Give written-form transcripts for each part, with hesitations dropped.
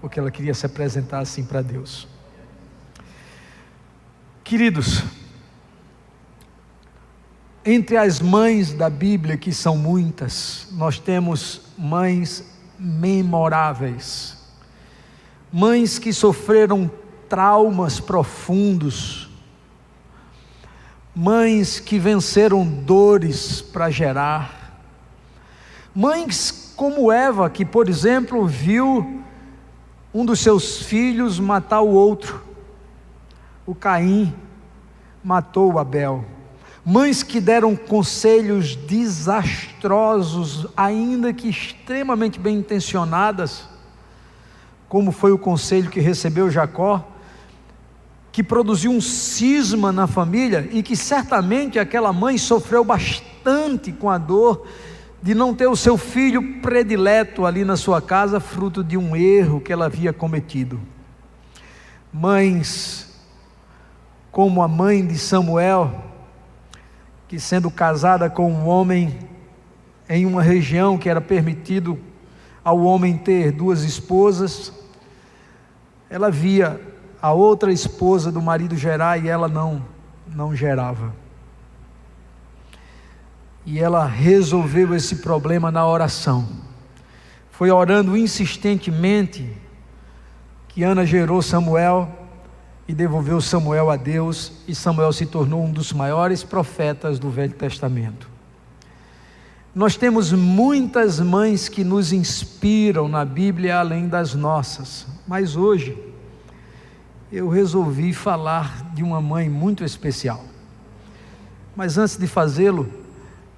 porque ela queria se apresentar assim para Deus. Queridos, entre as mães da Bíblia, que são muitas, nós temos mães memoráveis, mães que sofreram traumas profundos, mães que venceram dores para gerar, mães como Eva, que, por exemplo, viu um dos seus filhos matar o outro. O Caim matou o Abel. Mães que deram conselhos desastrosos, ainda que extremamente bem intencionadas, como foi o conselho que recebeu Jacó, que produziu um cisma na família, e que certamente aquela mãe sofreu bastante com a dor de não ter o seu filho predileto ali na sua casa, fruto de um erro que ela havia cometido. Mães como a mãe de Samuel, que, sendo casada com um homem em uma região que era permitido ao homem ter 2 esposas, ela via a outra esposa do marido gerar e ela não gerava. E ela resolveu esse problema na oração. Foi orando insistentemente que Ana gerou Samuel e devolveu Samuel a Deus, e Samuel se tornou um dos maiores profetas do Velho Testamento. Nós temos muitas mães que nos inspiram na Bíblia, além das nossas, mas hoje eu resolvi falar de uma mãe muito especial. Mas antes de fazê-lo,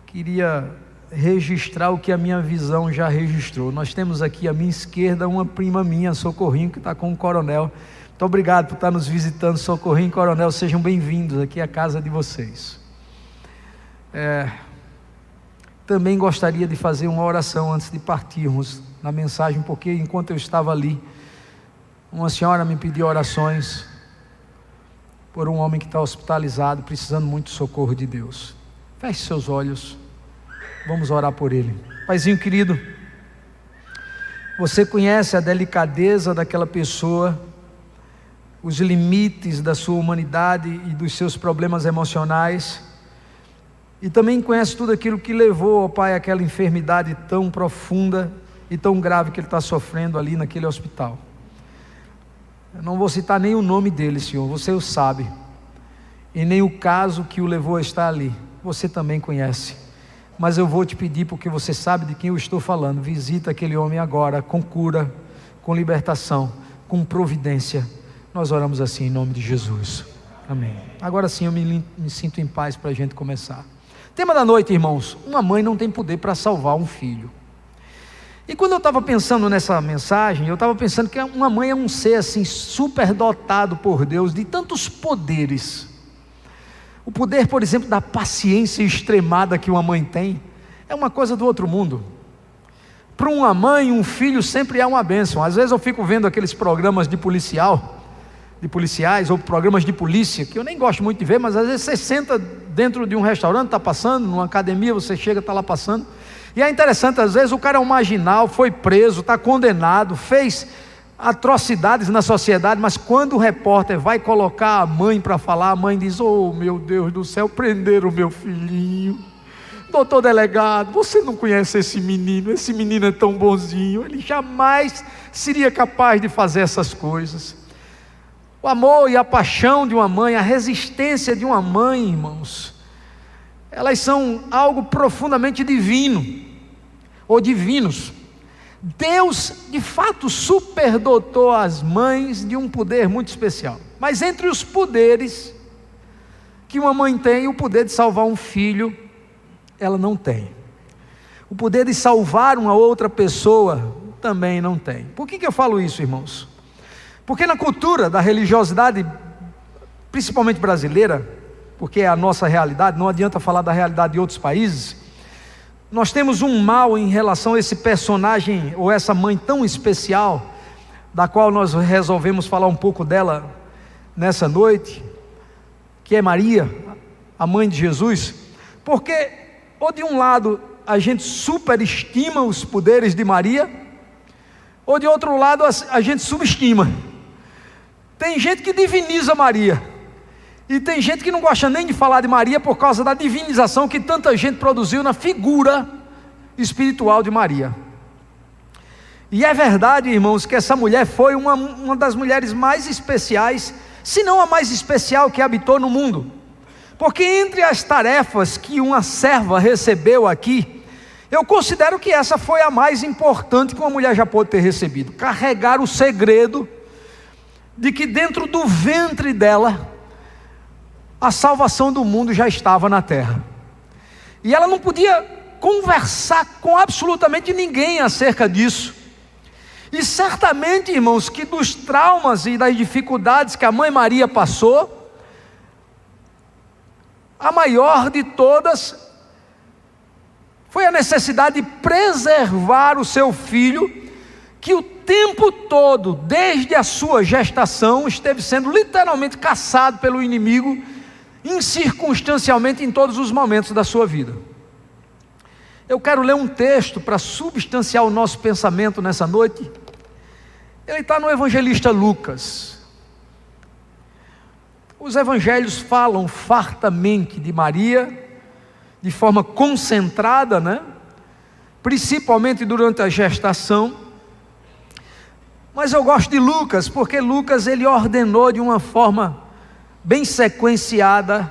queria registrar o que a minha visão já registrou. Nós temos aqui à minha esquerda uma prima minha, Socorrinho, que está com o coronel. Muito obrigado por estar nos visitando, Socorrinho e Coronel, sejam bem-vindos aqui à casa de vocês. Também gostaria de fazer uma oração antes de partirmos na mensagem, porque enquanto eu estava ali, uma senhora me pediu orações por um homem que está hospitalizado, precisando muito do socorro de Deus. Feche seus olhos, vamos orar por ele. Paizinho querido, você conhece a delicadeza daquela pessoa, os limites da sua humanidade e dos seus problemas emocionais, e também conhece tudo aquilo que levou, ó Pai, àquela enfermidade tão profunda e tão grave que ele está sofrendo ali naquele hospital. Eu não vou citar nem o nome dele, Senhor, você o sabe, e nem o caso que o levou a estar ali, você também conhece, mas eu vou te pedir, porque você sabe de quem eu estou falando, visita aquele homem agora, com cura, com libertação, com providência. Nós oramos assim em nome de Jesus, amém. Agora sim eu me sinto em paz para a gente começar. Tema da noite, irmãos: uma mãe não tem poder para salvar um filho. E quando eu estava pensando nessa mensagem, eu estava pensando que uma mãe é um ser assim, super dotado por Deus, de tantos poderes. O poder, por exemplo, da paciência extremada que uma mãe tem, é uma coisa do outro mundo. Para uma mãe, um filho sempre é uma bênção. Às vezes eu fico vendo aqueles programas de policiais ou programas de polícia, que eu nem gosto muito de ver, mas às vezes você senta dentro de um restaurante, está passando, numa academia, você chega, está lá passando, e é interessante, às vezes o cara é um marginal, foi preso, está condenado, fez atrocidades na sociedade, mas quando o repórter vai colocar a mãe para falar, a mãe diz: oh meu Deus do céu, prenderam o meu filhinho, doutor delegado, você não conhece esse menino é tão bonzinho, ele jamais seria capaz de fazer essas coisas. O amor e a paixão de uma mãe, a resistência de uma mãe, irmãos, elas são algo profundamente divino, ou divinos. Deus, de fato, superdotou as mães de um poder muito especial. Mas entre os poderes que uma mãe tem, o poder de salvar um filho, ela não tem. O poder de salvar uma outra pessoa, também não tem. Por que eu falo isso, irmãos? Porque na cultura da religiosidade, principalmente brasileira, porque é a nossa realidade, não adianta falar da realidade de outros países, nós temos um mal em relação a esse personagem, ou essa mãe tão especial, da qual nós resolvemos falar um pouco dela nessa noite, que é Maria, a mãe de Jesus, porque, ou de um lado, a gente superestima os poderes de Maria, ou de outro lado a gente subestima. Tem gente que diviniza Maria, e tem gente que não gosta nem de falar de Maria por causa da divinização que tanta gente produziu na figura espiritual de Maria. E é verdade, irmãos, que essa mulher foi uma das mulheres mais especiais, se não a mais especial que habitou no mundo. Porque entre as tarefas que uma serva recebeu aqui, eu considero que essa foi a mais importante que uma mulher já pôde ter recebido. Carregar o segredo de que dentro do ventre dela, a salvação do mundo já estava na terra. E ela não podia conversar com absolutamente ninguém acerca disso. E certamente, irmãos, que dos traumas e das dificuldades que a mãe Maria passou, a maior de todas foi a necessidade de preservar o seu filho, que o tempo todo, desde a sua gestação, esteve sendo literalmente caçado pelo inimigo, incircunstancialmente em todos os momentos da sua vida. Eu quero ler um texto para substanciar o nosso pensamento nessa noite. Ele está no evangelista Lucas. Os evangelhos falam fartamente de Maria, de forma concentrada, né? Principalmente durante a gestação. Mas eu gosto de Lucas, porque Lucas ele ordenou de uma forma bem sequenciada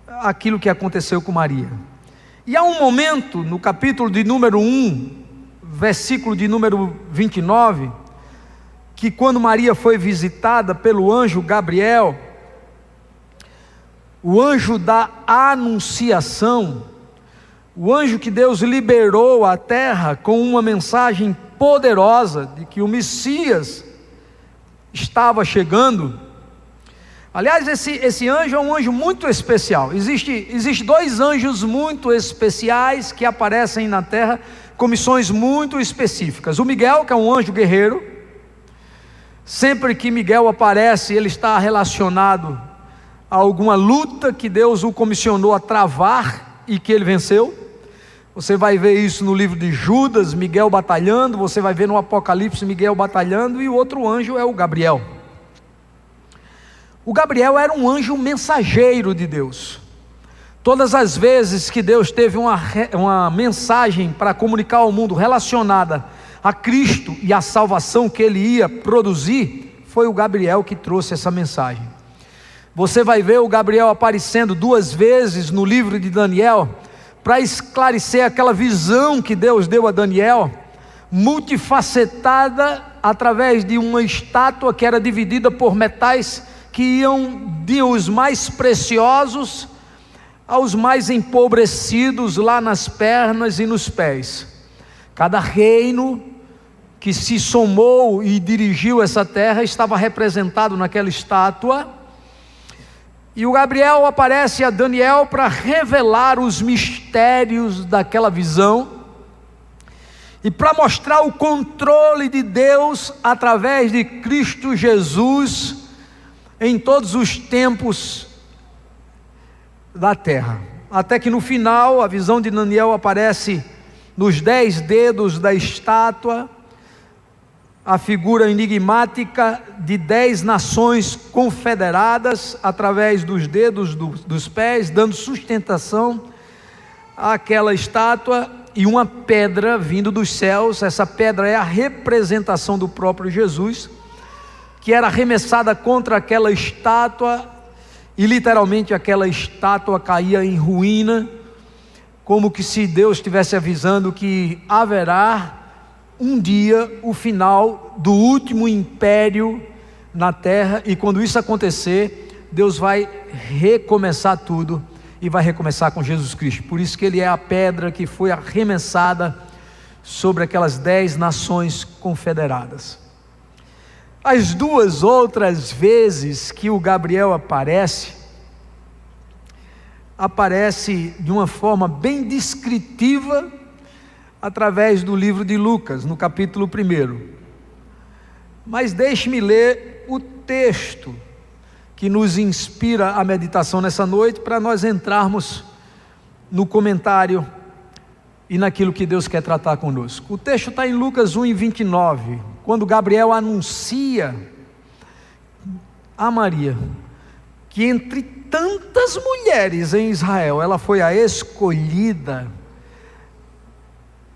aquilo que aconteceu com Maria. E há um momento no capítulo de número 1, versículo de número 29, que quando Maria foi visitada pelo anjo Gabriel, o anjo da anunciação, o anjo que Deus liberou à terra com uma mensagem poderosa de que o Messias estava chegando. Aliás, esse anjo é um anjo muito especial. Existe dois anjos muito especiais que aparecem na terra com missões muito específicas. O Miguel, que é um anjo guerreiro. Sempre que Miguel aparece, ele está relacionado a alguma luta que Deus o comissionou a travar e que ele venceu. Você vai ver isso no livro de Judas, Miguel batalhando. Você vai ver no Apocalipse Miguel batalhando. E o outro anjo é o Gabriel. O Gabriel era um anjo mensageiro de Deus. Todas as vezes que Deus teve uma mensagem para comunicar ao mundo relacionada a Cristo e a salvação que ele ia produzir, foi o Gabriel que trouxe essa mensagem. Você vai ver o Gabriel aparecendo 2 vezes no livro de Daniel, para esclarecer aquela visão que Deus deu a Daniel, multifacetada através de uma estátua que era dividida por metais que iam de os mais preciosos aos mais empobrecidos lá nas pernas e nos pés. Cada reino que se somou e dirigiu essa terra estava representado naquela estátua. E o Gabriel aparece a Daniel para revelar os mistérios daquela visão e para mostrar o controle de Deus através de Cristo Jesus em todos os tempos da terra. Até que no final a visão de Daniel aparece nos 10 dedos da estátua, a figura enigmática de 10 nações confederadas através dos dedos dos pés, dando sustentação àquela estátua, e uma pedra vindo dos céus. Essa pedra é a representação do próprio Jesus, que era arremessada contra aquela estátua, e literalmente aquela estátua caía em ruína, como que se Deus estivesse avisando que haverá um dia o final do último império na terra, e quando isso acontecer, Deus vai recomeçar tudo, e vai recomeçar com Jesus Cristo. Por isso que ele é a pedra que foi arremessada sobre aquelas 10 nações confederadas. As 2 outras vezes que o Gabriel aparece de uma forma bem descritiva, através do livro de Lucas, no capítulo 1. Mas deixe-me ler o texto que nos inspira a meditação nessa noite, para nós entrarmos no comentário e naquilo que Deus quer tratar conosco. O texto está em Lucas 1:29, quando Gabriel anuncia a Maria que entre tantas mulheres em Israel, ela foi a escolhida.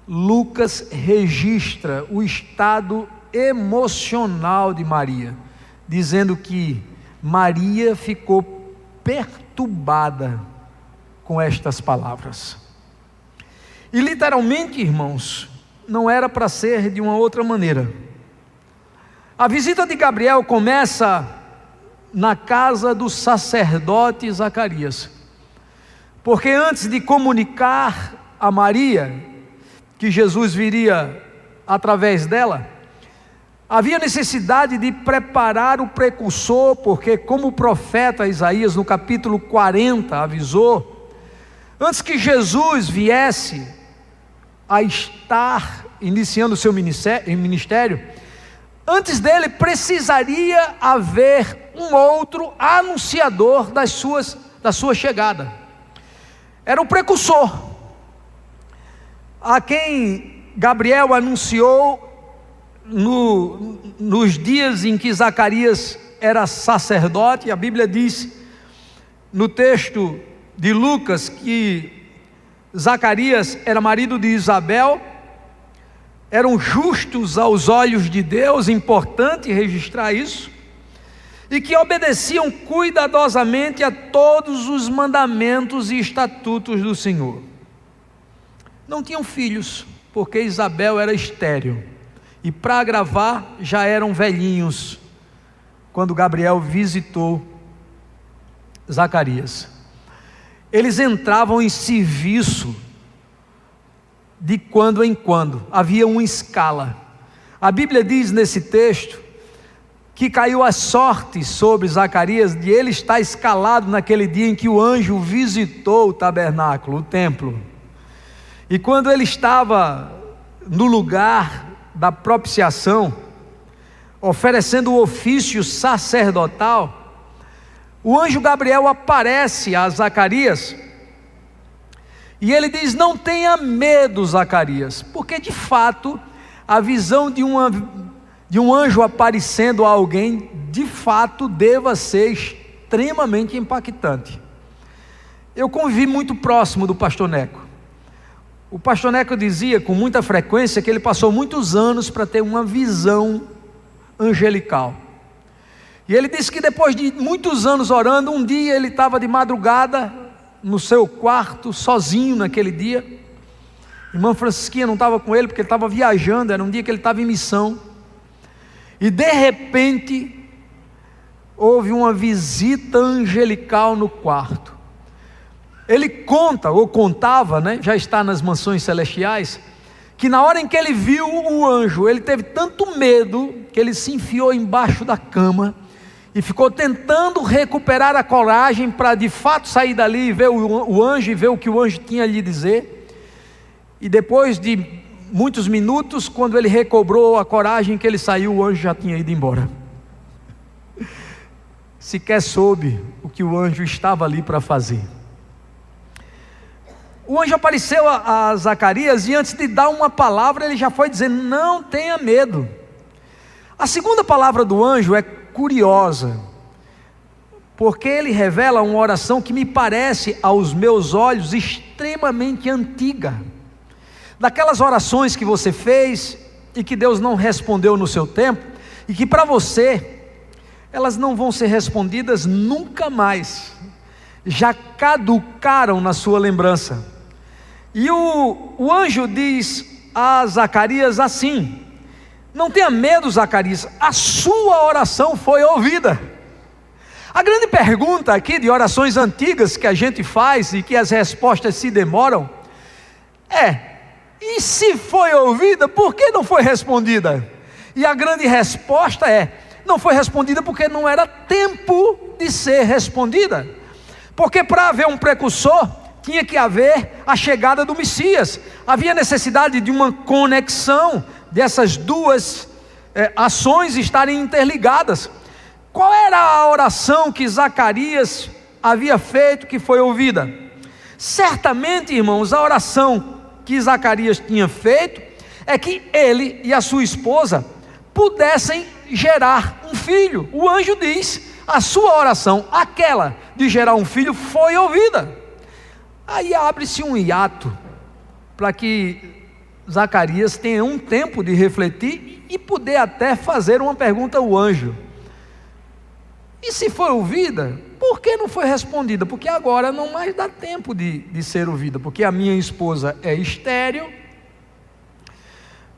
Lucas registra o estado emocional de Maria, dizendo que Maria ficou perturbada com estas palavras. E literalmente, irmãos, não era para ser de uma outra maneira. A visita de Gabriel começa na casa do sacerdote Zacarias, porque antes de comunicar a Maria que Jesus viria através dela, havia necessidade de preparar o precursor, porque como o profeta Isaías no capítulo 40 avisou, antes que Jesus viesse a estar iniciando o seu ministério, antes dele precisaria haver um outro anunciador da sua chegada. Era o precursor, a quem Gabriel anunciou nos dias em que Zacarias era sacerdote. A Bíblia diz no texto de Lucas que Zacarias era marido de Isabel, eram justos aos olhos de Deus, importante registrar isso, e que obedeciam cuidadosamente a todos os mandamentos e estatutos do Senhor. Não tinham filhos, porque Isabel era estéril, e para agravar já eram velhinhos quando Gabriel visitou Zacarias. Eles entravam em serviço de quando em quando, havia uma escala. A Bíblia diz nesse texto que caiu a sorte sobre Zacarias de ele estar escalado naquele dia em que o anjo visitou o tabernáculo, o templo. E quando ele estava no lugar da propiciação, oferecendo o ofício sacerdotal, o anjo Gabriel aparece a Zacarias e ele diz: não tenha medo, Zacarias, porque de fato a visão de um anjo aparecendo a alguém, de fato deva ser extremamente impactante. Eu convivi muito próximo do pastor Neco. O pastor Neco dizia com muita frequência que ele passou muitos anos para ter uma visão angelical. E ele disse que depois de muitos anos orando, um dia ele estava de madrugada no seu quarto, sozinho naquele dia. Irmã Francisquinha não estava com ele porque ele estava viajando, era um dia que ele estava em missão. E de repente, houve uma visita angelical no quarto. Ele conta, ou contava, já está nas mansões celestiais, que na hora em que ele viu o anjo, ele teve tanto medo, que ele se enfiou embaixo da cama, e ficou tentando recuperar a coragem, para de fato sair dali e ver o anjo, e ver o que o anjo tinha a lhe dizer. E depois de muitos minutos, quando ele recobrou a coragem, que ele saiu, o anjo já tinha ido embora. Sequer soube o que o anjo estava ali para fazer. O anjo apareceu a Zacarias e antes de dar uma palavra, ele já foi dizendo: não tenha medo. A segunda palavra do anjo é curiosa, porque ele revela uma oração que me parece aos meus olhos extremamente antiga, daquelas orações que você fez e que Deus não respondeu no seu tempo, e que para você elas não vão ser respondidas nunca mais, já caducaram na sua lembrança. E o anjo diz a Zacarias assim: não tenha medo, Zacarias, a sua oração foi ouvida. A grande pergunta aqui de orações antigas que a gente faz e que as respostas se demoram é: e se foi ouvida, por que não foi respondida? E a grande resposta é: não foi respondida porque não era tempo de ser respondida. Porque para haver um precursor, tinha que haver a chegada do Messias. Havia necessidade de uma conexão dessas duas ações estarem interligadas. Qual era a oração que Zacarias havia feito que foi ouvida? Certamente, irmãos, a oração que Zacarias tinha feito é que ele e a sua esposa pudessem gerar um filho. O anjo diz: a sua oração, aquela de gerar um filho, foi ouvida. Aí abre-se um hiato para que Zacarias tenha um tempo de refletir e poder até fazer uma pergunta ao anjo: e se foi ouvida, por que não foi respondida? Porque agora não mais dá tempo de ser ouvida, porque a minha esposa é estéril,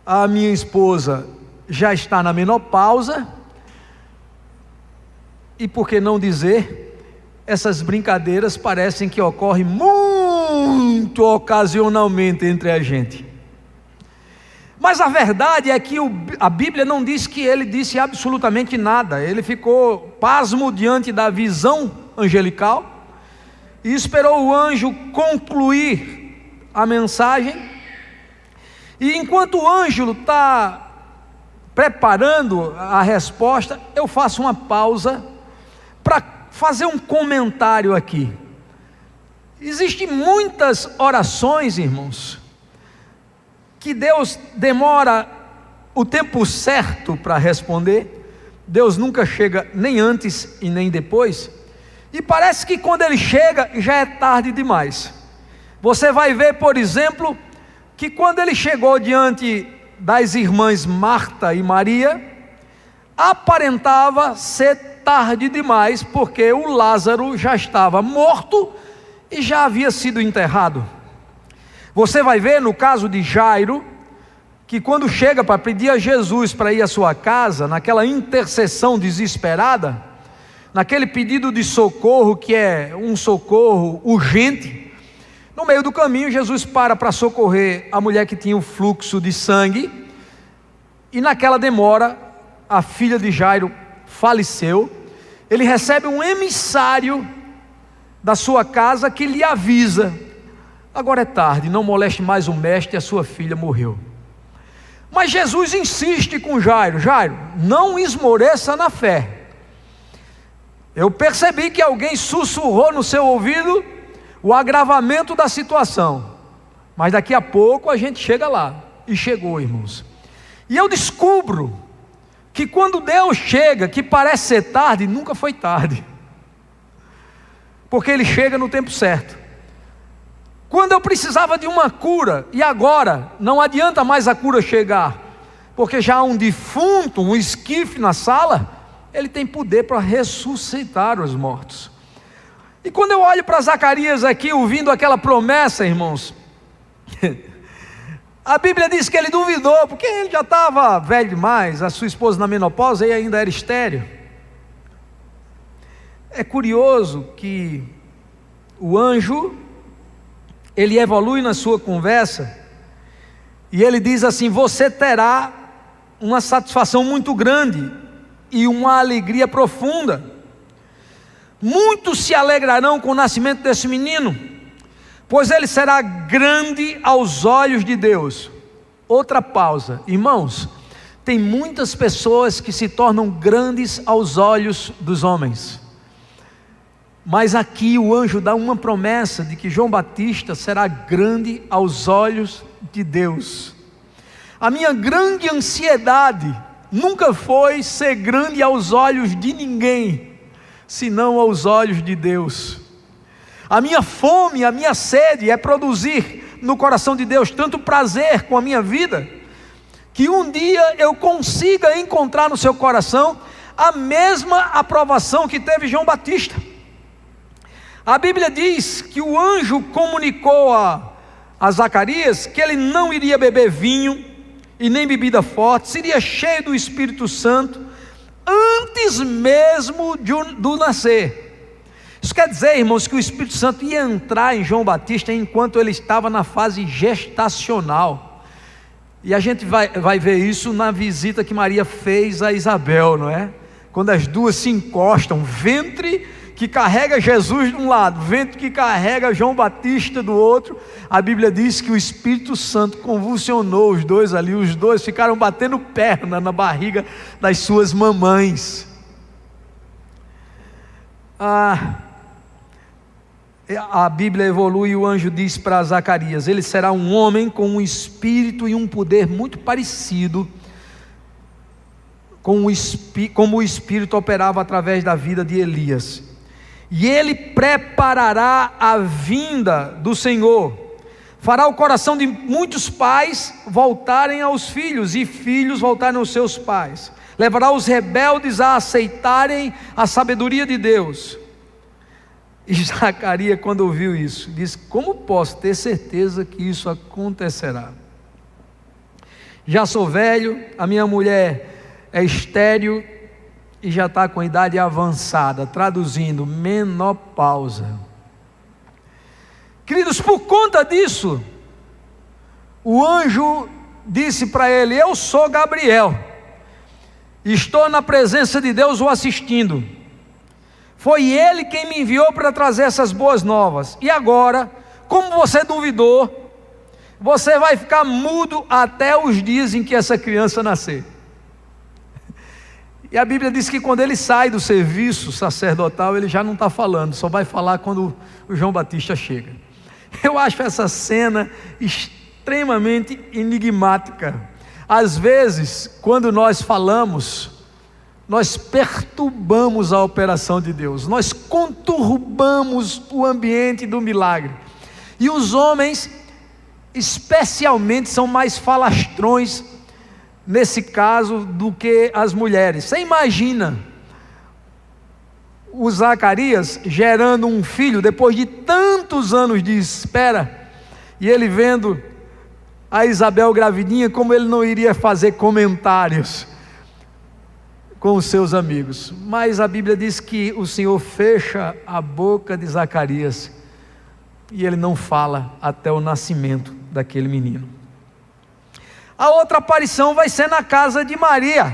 a minha esposa já está na menopausa, e por que não dizer, essas brincadeiras parecem que ocorrem muito ocasionalmente entre a gente. Mas a verdade é que a Bíblia não diz que ele disse absolutamente nada. Ele ficou pasmo diante da visão angelical e esperou o anjo concluir a mensagem. E enquanto o anjo está preparando a resposta, eu faço uma pausa para fazer um comentário aqui. Existem muitas orações, irmãos, que Deus demora o tempo certo para responder. Deus nunca chega nem antes e nem depois, e parece que quando Ele chega já é tarde demais. Você vai ver, por exemplo, que quando Ele chegou diante das irmãs Marta e Maria, aparentava ser tarde demais, porque o Lázaro já estava morto e já havia sido enterrado. Você vai ver no caso de Jairo, que quando chega para pedir a Jesus para ir à sua casa, naquela intercessão desesperada, naquele pedido de socorro que é um socorro urgente, no meio do caminho Jesus para socorrer a mulher que tinha o fluxo de sangue, e naquela demora a filha de Jairo faleceu. Ele recebe um emissário da sua casa que lhe avisa: agora é tarde, não moleste mais o mestre, a sua filha morreu. Mas Jesus insiste com Jairo: Jairo, não esmoreça na fé. Eu percebi que alguém sussurrou no seu ouvido o agravamento da situação, mas daqui a pouco a gente chega lá. E chegou, irmãos. E eu descubro que quando Deus chega, que parece ser tarde, nunca foi tarde, porque Ele chega no tempo certo. Quando eu precisava de uma cura, e agora não adianta mais a cura chegar, porque já há um defunto, um esquife na sala, Ele tem poder para ressuscitar os mortos. E quando eu olho para Zacarias aqui, ouvindo aquela promessa, irmãos, a Bíblia diz que ele duvidou, porque ele já estava velho demais, a sua esposa na menopausa e ainda era estéril. É curioso que o anjo, ele evolui na sua conversa, e ele diz assim: você terá uma satisfação muito grande e uma alegria profunda. Muitos se alegrarão com o nascimento desse menino, pois ele será grande aos olhos de Deus. Outra pausa, irmãos, tem muitas pessoas que se tornam grandes aos olhos dos homens, mas aqui o anjo dá uma promessa de que João Batista será grande aos olhos de Deus. A minha grande ansiedade nunca foi ser grande aos olhos de ninguém, senão aos olhos de Deus. A minha fome, a minha sede é produzir no coração de Deus tanto prazer com a minha vida, que um dia eu consiga encontrar no seu coração a mesma aprovação que teve João Batista. A Bíblia diz que o anjo comunicou a Zacarias que ele não iria beber vinho e nem bebida forte, seria cheio do Espírito Santo antes mesmo do nascer. Isso quer dizer, irmãos, que o Espírito Santo ia entrar em João Batista enquanto ele estava na fase gestacional. E a gente vai ver isso na visita que Maria fez a Isabel, não é? Quando as duas se encostam, ventre que carrega Jesus de um lado, ventre que carrega João Batista do outro, a Bíblia diz que o Espírito Santo convulsionou os dois ali, os dois ficaram batendo perna na barriga das suas mamães. A Bíblia evolui e o anjo diz para Zacarias: ele será um homem com um espírito e um poder muito parecido com como o espírito operava através da vida de Elias. E ele preparará a vinda do Senhor, fará o coração de muitos pais voltarem aos filhos, e filhos voltarem aos seus pais, levará os rebeldes a aceitarem a sabedoria de Deus. E Zacarias, quando ouviu isso, disse: como posso ter certeza que isso acontecerá? Já sou velho, a minha mulher é estéril e já está com idade avançada, traduzindo, menopausa. Queridos, por conta disso, o anjo disse para ele: eu sou Gabriel, estou na presença de Deus o assistindo. Foi ele quem me enviou para trazer essas boas novas. E agora, como você duvidou, você vai ficar mudo até os dias em que essa criança nascer. E a Bíblia diz que quando ele sai do serviço sacerdotal, ele já não está falando, só vai falar quando o João Batista chega. Eu acho essa cena extremamente enigmática. Às vezes, quando nós falamos, nós perturbamos a operação de Deus, nós conturbamos o ambiente do milagre. E os homens, especialmente, são mais falastrões nesse caso do que as mulheres. Você imagina o Zacarias gerando um filho depois de tantos anos de espera, e ele vendo a Isabel gravidinha, como ele não iria fazer comentários com os seus amigos. Mas a Bíblia diz que o Senhor fecha a boca de Zacarias e ele não fala até o nascimento daquele menino. A outra aparição vai ser na casa de Maria.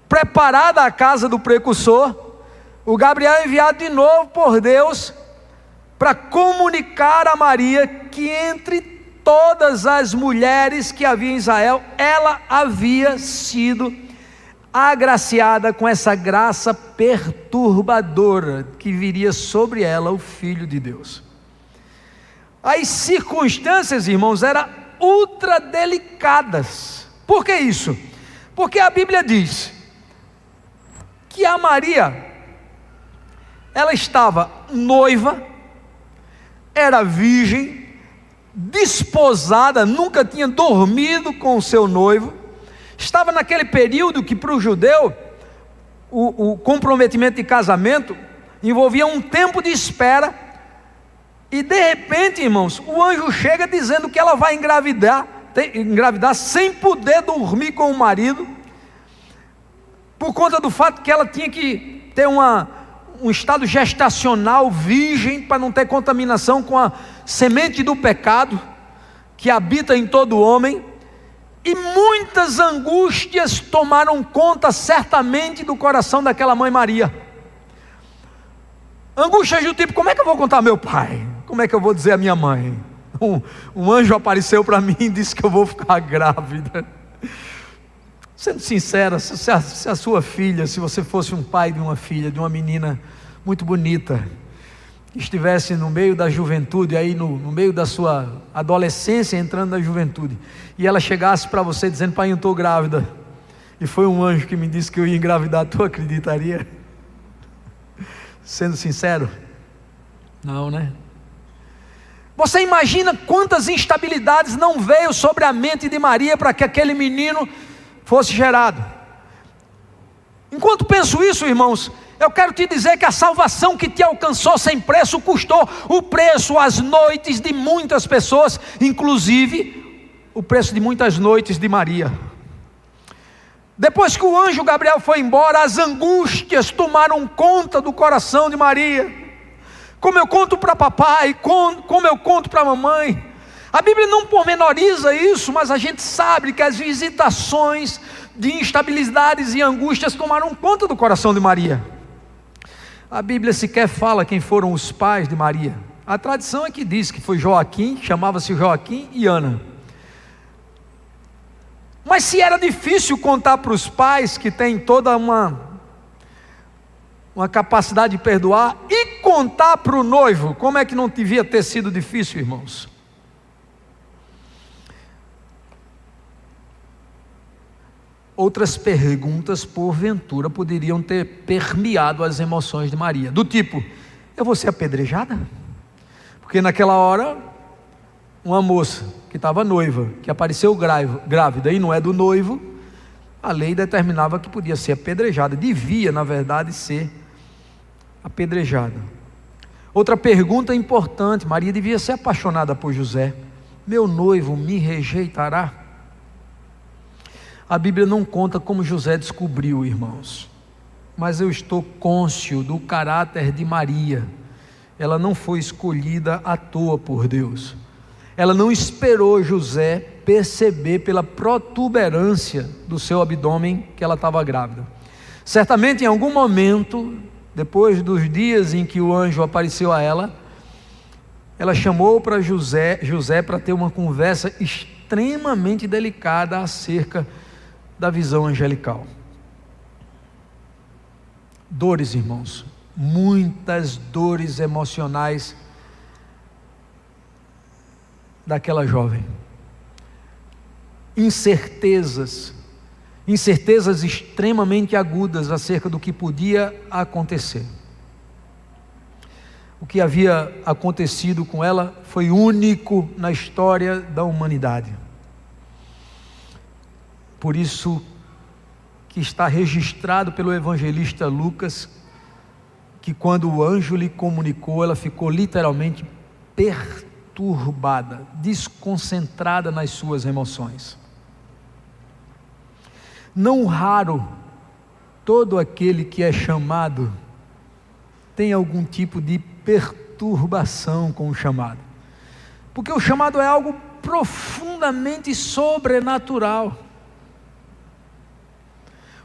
Preparada a casa do precursor, o Gabriel é enviado de novo por Deus para comunicar a Maria que entre todas as mulheres que havia em Israel, ela havia sido agraciada com essa graça perturbadora que viria sobre ela, o Filho de Deus. As circunstâncias, irmãos, eram ultra delicadas. Por que isso? Porque a Bíblia diz que a Maria, ela estava noiva, era virgem, desposada, nunca tinha dormido com o seu noivo, estava naquele período que para o judeu o comprometimento de casamento envolvia um tempo de espera. E de repente, irmãos, o anjo chega dizendo que ela vai engravidar sem poder dormir com o marido, por conta do fato que ela tinha que ter um estado gestacional virgem, para não ter contaminação com a semente do pecado que habita em todo homem. E muitas angústias tomaram conta certamente do coração daquela mãe Maria. Angústias do tipo: como é que eu vou contar ao meu pai? Como é que eu vou dizer à minha mãe? Um anjo apareceu para mim e disse que eu vou ficar grávida. Sendo sincera, se a sua filha, se você fosse um pai de uma filha, de uma menina muito bonita, estivesse no meio da juventude, aí no meio da sua adolescência, entrando na juventude, e ela chegasse para você dizendo: pai, eu estou grávida, e foi um anjo que me disse que eu ia engravidar, tu acreditaria? Sendo sincero, não, né? Você imagina quantas instabilidades não veio sobre a mente de Maria para que aquele menino fosse gerado. Enquanto penso isso, irmãos, eu quero te dizer que a salvação que te alcançou sem preço custou o preço, as noites de muitas pessoas, inclusive o preço de muitas noites de Maria. Depois que o anjo Gabriel foi embora, as angústias tomaram conta do coração de Maria. Como eu conto para papai, como eu conto para mamãe. A Bíblia não pormenoriza isso, mas a gente sabe que as visitações de instabilidades e angústias tomaram conta do coração de Maria. A Bíblia sequer fala quem foram os pais de Maria. A tradição é que diz que foi Joaquim, chamava-se Joaquim, e Ana. Mas se era difícil contar para os pais, que têm toda uma capacidade de perdoar, e contar para o noivo, como é que não devia ter sido difícil, irmãos? Outras perguntas, porventura, poderiam ter permeado as emoções de Maria, do tipo: eu vou ser apedrejada? Porque naquela hora, uma moça que estava noiva, que apareceu grávida e não é do noivo, a lei determinava que podia ser apedrejada, devia, na verdade, ser apedrejada. Outra pergunta importante: Maria devia ser apaixonada por José. Meu noivo me rejeitará? A Bíblia não conta como José descobriu, irmãos, mas eu estou cônscio do caráter de Maria. Ela não foi escolhida à toa por Deus. Ela não esperou José perceber pela protuberância do seu abdômen que ela estava grávida. Certamente em algum momento, depois dos dias em que o anjo apareceu a ela, ela chamou para José para ter uma conversa extremamente delicada acerca da visão angelical. Dores, irmãos, muitas dores emocionais daquela jovem, incertezas extremamente agudas acerca do que podia acontecer. O que havia acontecido com ela foi único na história da humanidade. Por isso que está registrado pelo evangelista Lucas, que quando o anjo lhe comunicou, ela ficou literalmente perturbada, desconcentrada nas suas emoções. Não raro, todo aquele que é chamado tem algum tipo de perturbação com o chamado, porque o chamado é algo profundamente sobrenatural.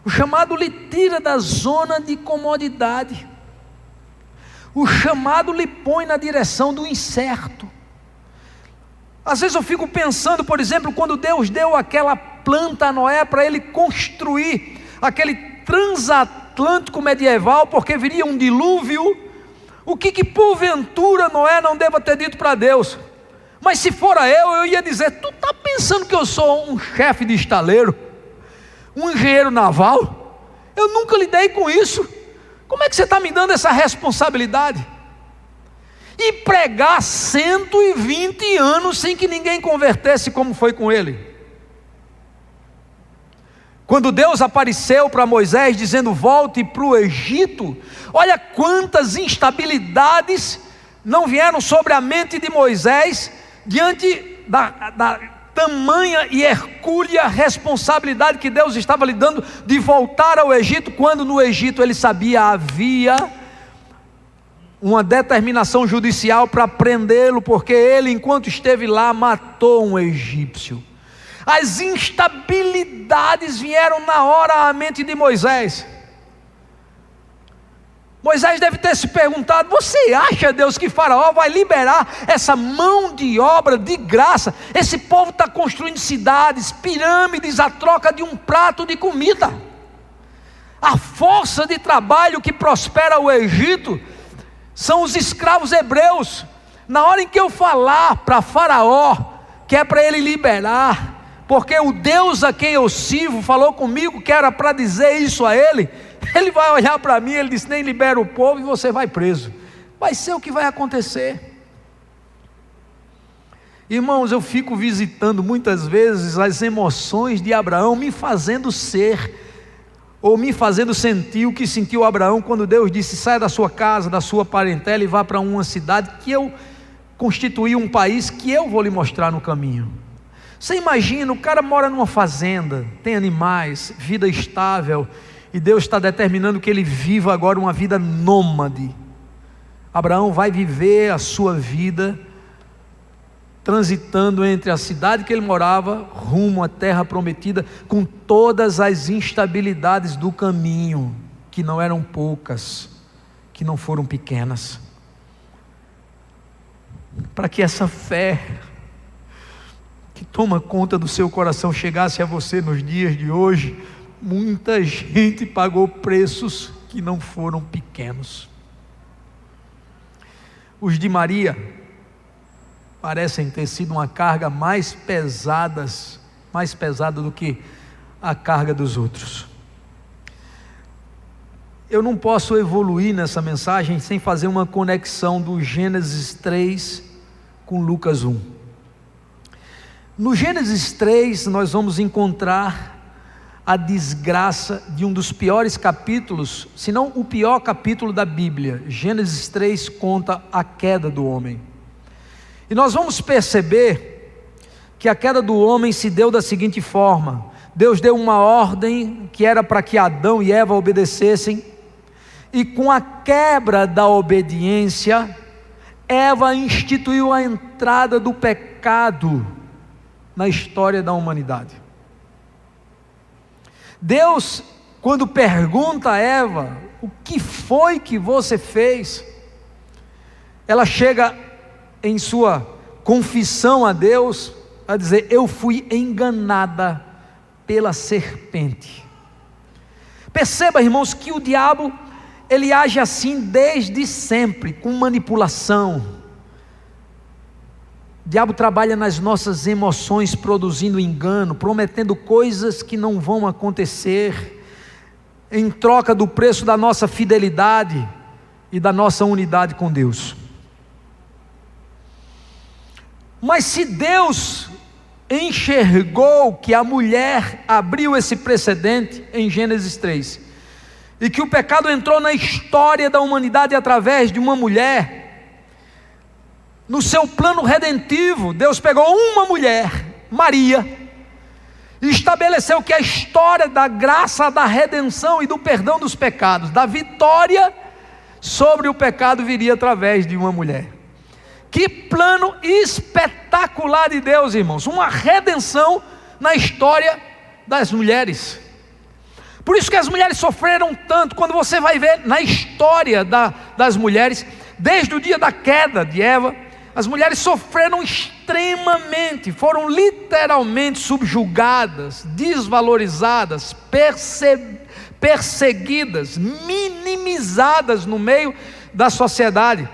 O chamado lhe tira da zona de comodidade. O chamado lhe põe na direção do incerto. Às vezes eu fico pensando, por exemplo, quando Deus deu aquela planta a Noé para ele construir aquele transatlântico medieval, porque viria um dilúvio, o que porventura Noé não deva ter dito para Deus? Mas se fora eu ia dizer: tu está pensando que eu sou um chefe de estaleiro? Um engenheiro naval? Eu nunca lidei com isso. Como é que você está me dando essa responsabilidade? E pregar 120 anos sem que ninguém convertesse, como foi com ele. Quando Deus apareceu para Moisés dizendo: volte para o Egito, olha quantas instabilidades não vieram sobre a mente de Moisés, diante da tamanha e hercúlea responsabilidade que Deus estava lhe dando de voltar ao Egito, quando no Egito ele sabia havia uma determinação judicial para prendê-lo, porque ele, enquanto esteve lá, matou um egípcio. As instabilidades vieram na hora à mente de Moisés. Moisés deve ter se perguntado: você acha, Deus, que Faraó vai liberar essa mão de obra de graça? Esse povo está construindo cidades, pirâmides, a troca de um prato de comida. A força de trabalho que prospera o Egito são os escravos hebreus. Na hora em que eu falar para Faraó que é para ele liberar, porque o Deus a quem eu sirvo falou comigo que era para dizer isso a ele, ele vai olhar para mim, ele disse: nem libera o povo e você vai preso. Vai ser o que vai acontecer. Irmãos, eu fico visitando muitas vezes as emoções de Abraão, me fazendo ou me fazendo sentir o que sentiu Abraão quando Deus disse: saia da sua casa, da sua parentela e vá para uma cidade que eu constituí, um país que eu vou lhe mostrar no caminho. Você imagina, o cara mora numa fazenda, tem animais, vida estável, e Deus está determinando que ele viva agora uma vida nômade. Abraão vai viver a sua vida transitando entre a cidade que ele morava, rumo à terra prometida, com todas as instabilidades do caminho, que não eram poucas, que não foram pequenas. Para que essa fé que toma conta do seu coração chegasse a você nos dias de hoje, muita gente pagou preços que não foram pequenos. Os de Maria parecem ter sido uma carga mais pesada do que a carga dos outros. Eu não posso evoluir nessa mensagem sem fazer uma conexão do Gênesis 3 com Lucas 1. No Gênesis 3 nós vamos encontrar a desgraça de um dos piores capítulos, se não o pior capítulo da Bíblia. Gênesis 3 conta a queda do homem. E nós vamos perceber que a queda do homem se deu da seguinte forma: Deus deu uma ordem que era para que Adão e Eva obedecessem, e com a quebra da obediência, Eva instituiu a entrada do pecado na história da humanidade. Deus, quando pergunta a Eva: o que foi que você fez? Ela chega em sua confissão a Deus a dizer: eu fui enganada pela serpente. Perceba, irmãos, que o diabo, ele age assim desde sempre, com manipulação. O diabo trabalha nas nossas emoções, produzindo engano, prometendo coisas que não vão acontecer, em troca do preço da nossa fidelidade e da nossa unidade com Deus. Mas se Deus enxergou que a mulher abriu esse precedente em Gênesis 3, e que o pecado entrou na história da humanidade através de uma mulher, no seu plano redentivo, Deus pegou uma mulher, Maria, e estabeleceu que a história da graça, da redenção e do perdão dos pecados, da vitória sobre o pecado, viria através de uma mulher. Que plano espetacular de Deus, irmãos! Uma redenção na história das mulheres. Por isso que as mulheres sofreram tanto. Quando você vai ver na história das mulheres, desde o dia da queda de Eva, as mulheres sofreram extremamente, foram literalmente subjugadas, desvalorizadas, perseguidas, minimizadas no meio da sociedade.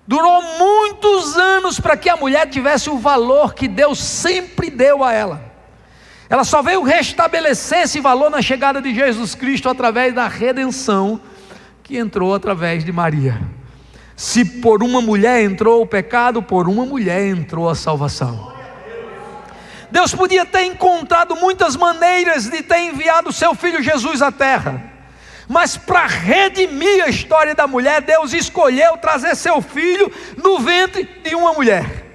Durou muitos anos para que a mulher tivesse o valor que Deus sempre deu a ela. Ela só veio restabelecer esse valor na chegada de Jesus Cristo, através da redenção que entrou através de Maria. Se por uma mulher entrou o pecado, por uma mulher entrou a salvação. Deus podia ter encontrado muitas maneiras de ter enviado o seu filho Jesus à terra, mas para redimir a história da mulher, Deus escolheu trazer seu filho no ventre de uma mulher.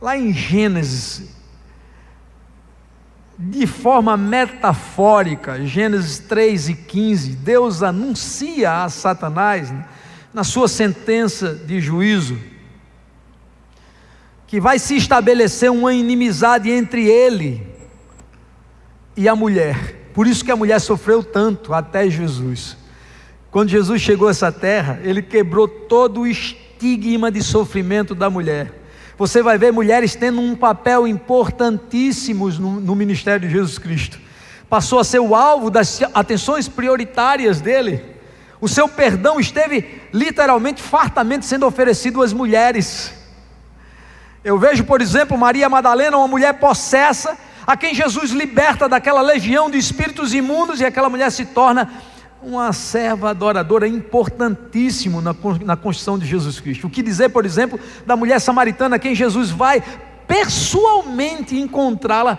Lá em Gênesis, de forma metafórica, Gênesis 3:15, Deus anuncia a Satanás, na sua sentença de juízo, que vai se estabelecer uma inimizade entre ele e a mulher. Por isso que a mulher sofreu tanto até Jesus. Quando Jesus chegou a essa terra, ele quebrou todo o estigma de sofrimento da mulher. Você vai ver mulheres tendo um papel importantíssimo no ministério de Jesus Cristo. Passou a ser o alvo das atenções prioritárias dele. O seu perdão esteve literalmente, fartamente sendo oferecido às mulheres. Eu vejo, por exemplo, Maria Madalena, uma mulher possessa, a quem Jesus liberta daquela legião de espíritos imundos, e aquela mulher se torna uma serva adoradora, importantíssimo na construção de Jesus Cristo. O que dizer, por exemplo, da mulher samaritana, a quem Jesus vai pessoalmente encontrá-la,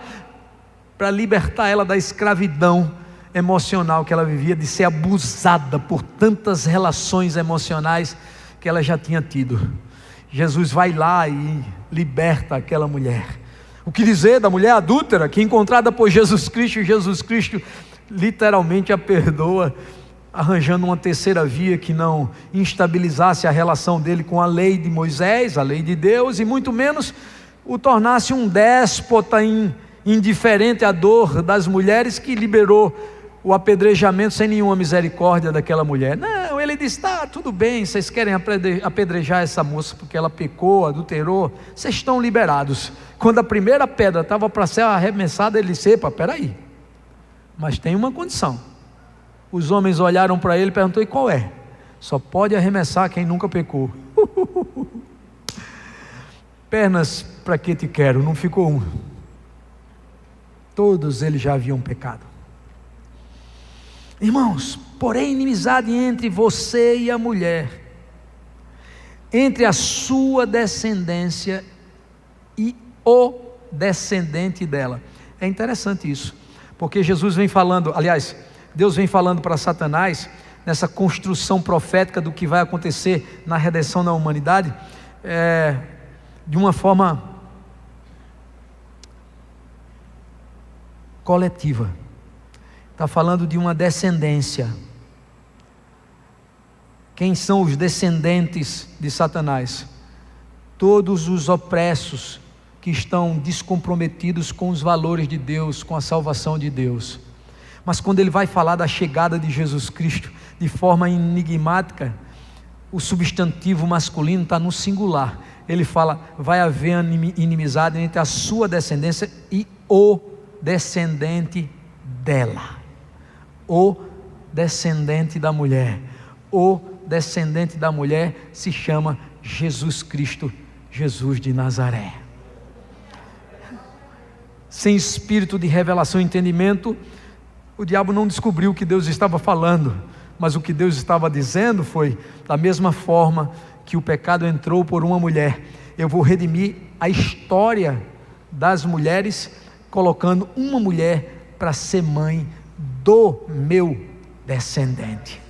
para libertar ela da escravidão emocional que ela vivia, de ser abusada por tantas relações emocionais que ela já tinha tido. Jesus vai lá e liberta aquela mulher. O que dizer da mulher adúltera, que encontrada por Jesus Cristo literalmente a perdoa, arranjando uma terceira via que não instabilizasse a relação dele com a lei de Moisés, a lei de Deus, e muito menos o tornasse um déspota indiferente à dor das mulheres, que liberou o apedrejamento sem nenhuma misericórdia daquela mulher. Não, ele disse: tá, tudo bem, vocês querem apedrejar essa moça porque ela pecou, adulterou, vocês estão liberados. Quando a primeira pedra estava para ser arremessada, ele disse: epa, peraí, mas tem uma condição. Os homens olharam para ele e perguntaram: e qual é? Só pode arremessar quem nunca pecou. Pernas para que te quero, não ficou uma. Todos eles já haviam pecado. Irmãos, porém inimizade entre você e a mulher, entre a sua descendência e o descendente dela. É interessante isso, porque Jesus vem falando, aliás, Deus vem falando para Satanás, nessa construção profética do que vai acontecer na redenção da humanidade, de uma forma coletiva. Está falando de uma descendência. Quem são os descendentes de Satanás? Todos os opressos que estão descomprometidos com os valores de Deus, com a salvação de Deus. Mas quando ele vai falar da chegada de Jesus Cristo de forma enigmática, o substantivo masculino está no singular. Ele fala: vai haver inimizade entre a sua descendência e o descendente dela. O descendente da mulher. O descendente da mulher se chama Jesus Cristo, Jesus de Nazaré. Sem espírito de revelação e entendimento, o diabo não descobriu o que Deus estava falando, mas o que Deus estava dizendo foi: da mesma forma que o pecado entrou por uma mulher, eu vou redimir a história das mulheres, colocando uma mulher para ser mãe do meu descendente,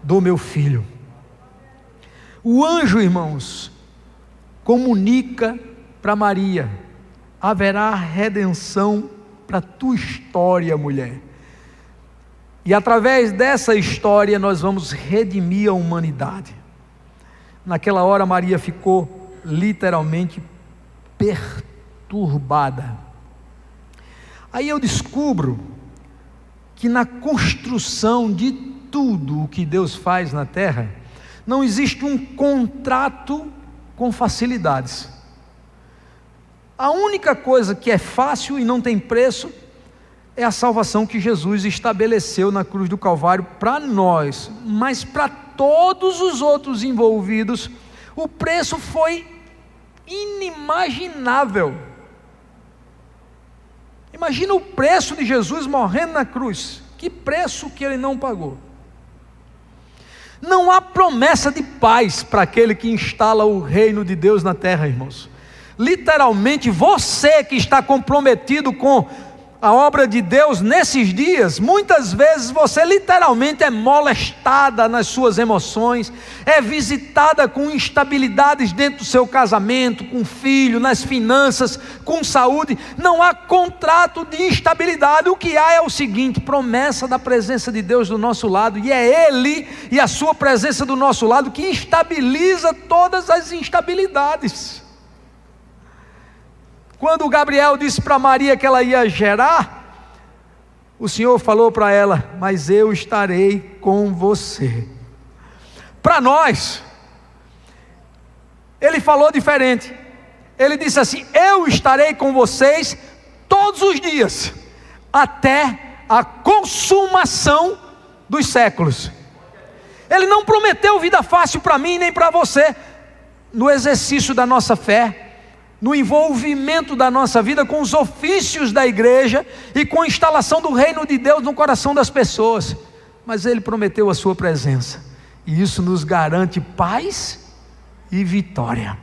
do meu filho. O anjo, irmãos, comunica para Maria: haverá redenção para a tua história, mulher. E através dessa história nós vamos redimir a humanidade. Naquela hora Maria ficou literalmente perturbada. Aí eu descubro que na construção de tudo o que Deus faz na terra, não existe um contrato com facilidades. A única coisa que é fácil e não tem preço é a salvação que Jesus estabeleceu na cruz do Calvário para nós, mas para todos os outros envolvidos, o preço foi inimaginável. Imagina o preço de Jesus morrendo na cruz, que preço que ele não pagou. Não há promessa de paz para aquele que instala o reino de Deus na terra, irmãos. Literalmente, você que está comprometido com a obra de Deus nesses dias, muitas vezes você literalmente é molestada nas suas emoções, é visitada com instabilidades dentro do seu casamento, com filho, nas finanças, com saúde. Não há contrato de instabilidade. O que há é o seguinte: promessa da presença de Deus do nosso lado, e é Ele e a sua presença do nosso lado que estabiliza todas as instabilidades. Quando Gabriel disse para Maria que ela ia gerar, o Senhor falou para ela: mas eu estarei com você. Para nós, Ele falou diferente. Ele disse assim: eu estarei com vocês todos os dias, até a consumação dos séculos. Ele não prometeu vida fácil para mim nem para você. No exercício da nossa fé, no envolvimento da nossa vida com os ofícios da igreja e com a instalação do reino de Deus no coração das pessoas, mas Ele prometeu a sua presença, e isso nos garante paz e vitória.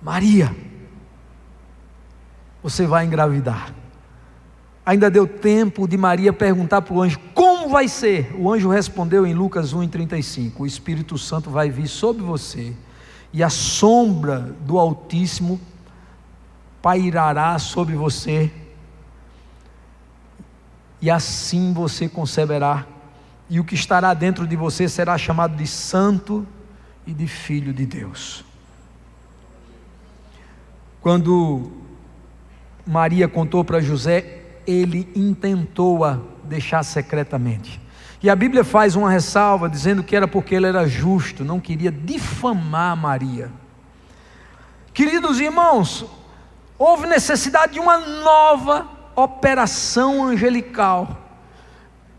Maria, você vai engravidar. Ainda deu tempo de Maria perguntar para o anjo: como vai ser? O anjo respondeu em Lucas 1:35: o Espírito Santo vai vir sobre você, e a sombra do Altíssimo pairará sobre você, e assim você conceberá, e o que estará dentro de você será chamado de Santo e de Filho de Deus. Quando Maria contou para José, ele intentou-a deixar secretamente, e a Bíblia faz uma ressalva dizendo que era porque ele era justo, não queria difamar Maria. Queridos irmãos, houve necessidade de uma nova operação angelical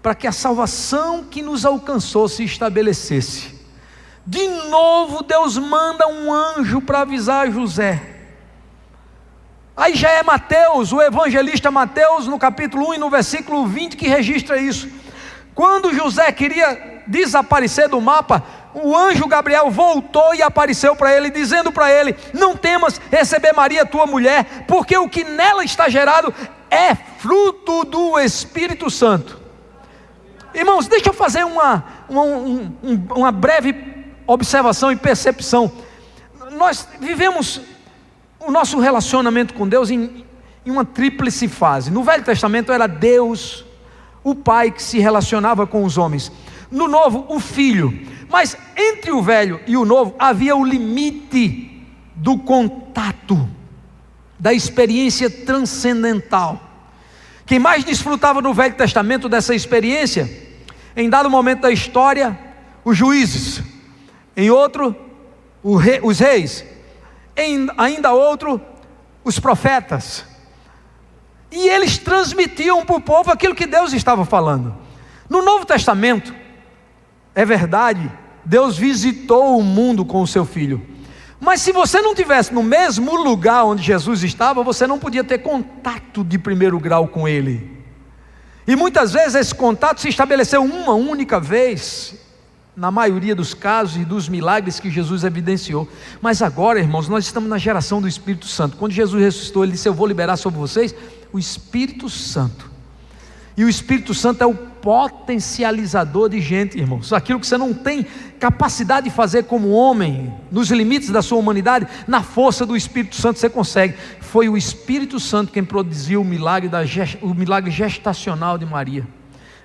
para que a salvação que nos alcançou se estabelecesse. De novo Deus manda um anjo para avisar José. Aí já é Mateus, o evangelista Mateus, no capítulo 1 e no versículo 20, que registra isso. Quando José queria desaparecer do mapa, o anjo Gabriel voltou e apareceu para ele, dizendo para ele: não temas receber Maria, tua mulher, porque o que nela está gerado é fruto do Espírito Santo. Irmãos, deixa eu fazer uma breve observação e percepção. Nós vivemos o nosso relacionamento com Deus em uma tríplice fase. No Velho Testamento era Deus, o Pai, que se relacionava com os homens. No Novo, o Filho. Mas entre o Velho e o Novo havia o limite do contato, da experiência transcendental. Quem mais desfrutava no Velho Testamento dessa experiência, em dado momento da história, os juízes, em outro, os reis, em ainda outro, os profetas. E eles transmitiam para o povo aquilo que Deus estava falando. No Novo Testamento, é verdade, Deus visitou o mundo com o seu Filho. Mas se você não estivesse no mesmo lugar onde Jesus estava, você não podia ter contato de primeiro grau com Ele. E muitas vezes esse contato se estabeleceu uma única vez, na maioria dos casos e dos milagres que Jesus evidenciou. Mas agora, irmãos, nós estamos na geração do Espírito Santo. Quando Jesus ressuscitou, Ele disse: eu vou liberar sobre vocês o Espírito Santo. E o Espírito Santo é o potencializador de gente, irmãos. Aquilo que você não tem capacidade de fazer como homem, nos limites da sua humanidade, na força do Espírito Santo você consegue. Foi o Espírito Santo quem produziu o milagre gestacional de Maria.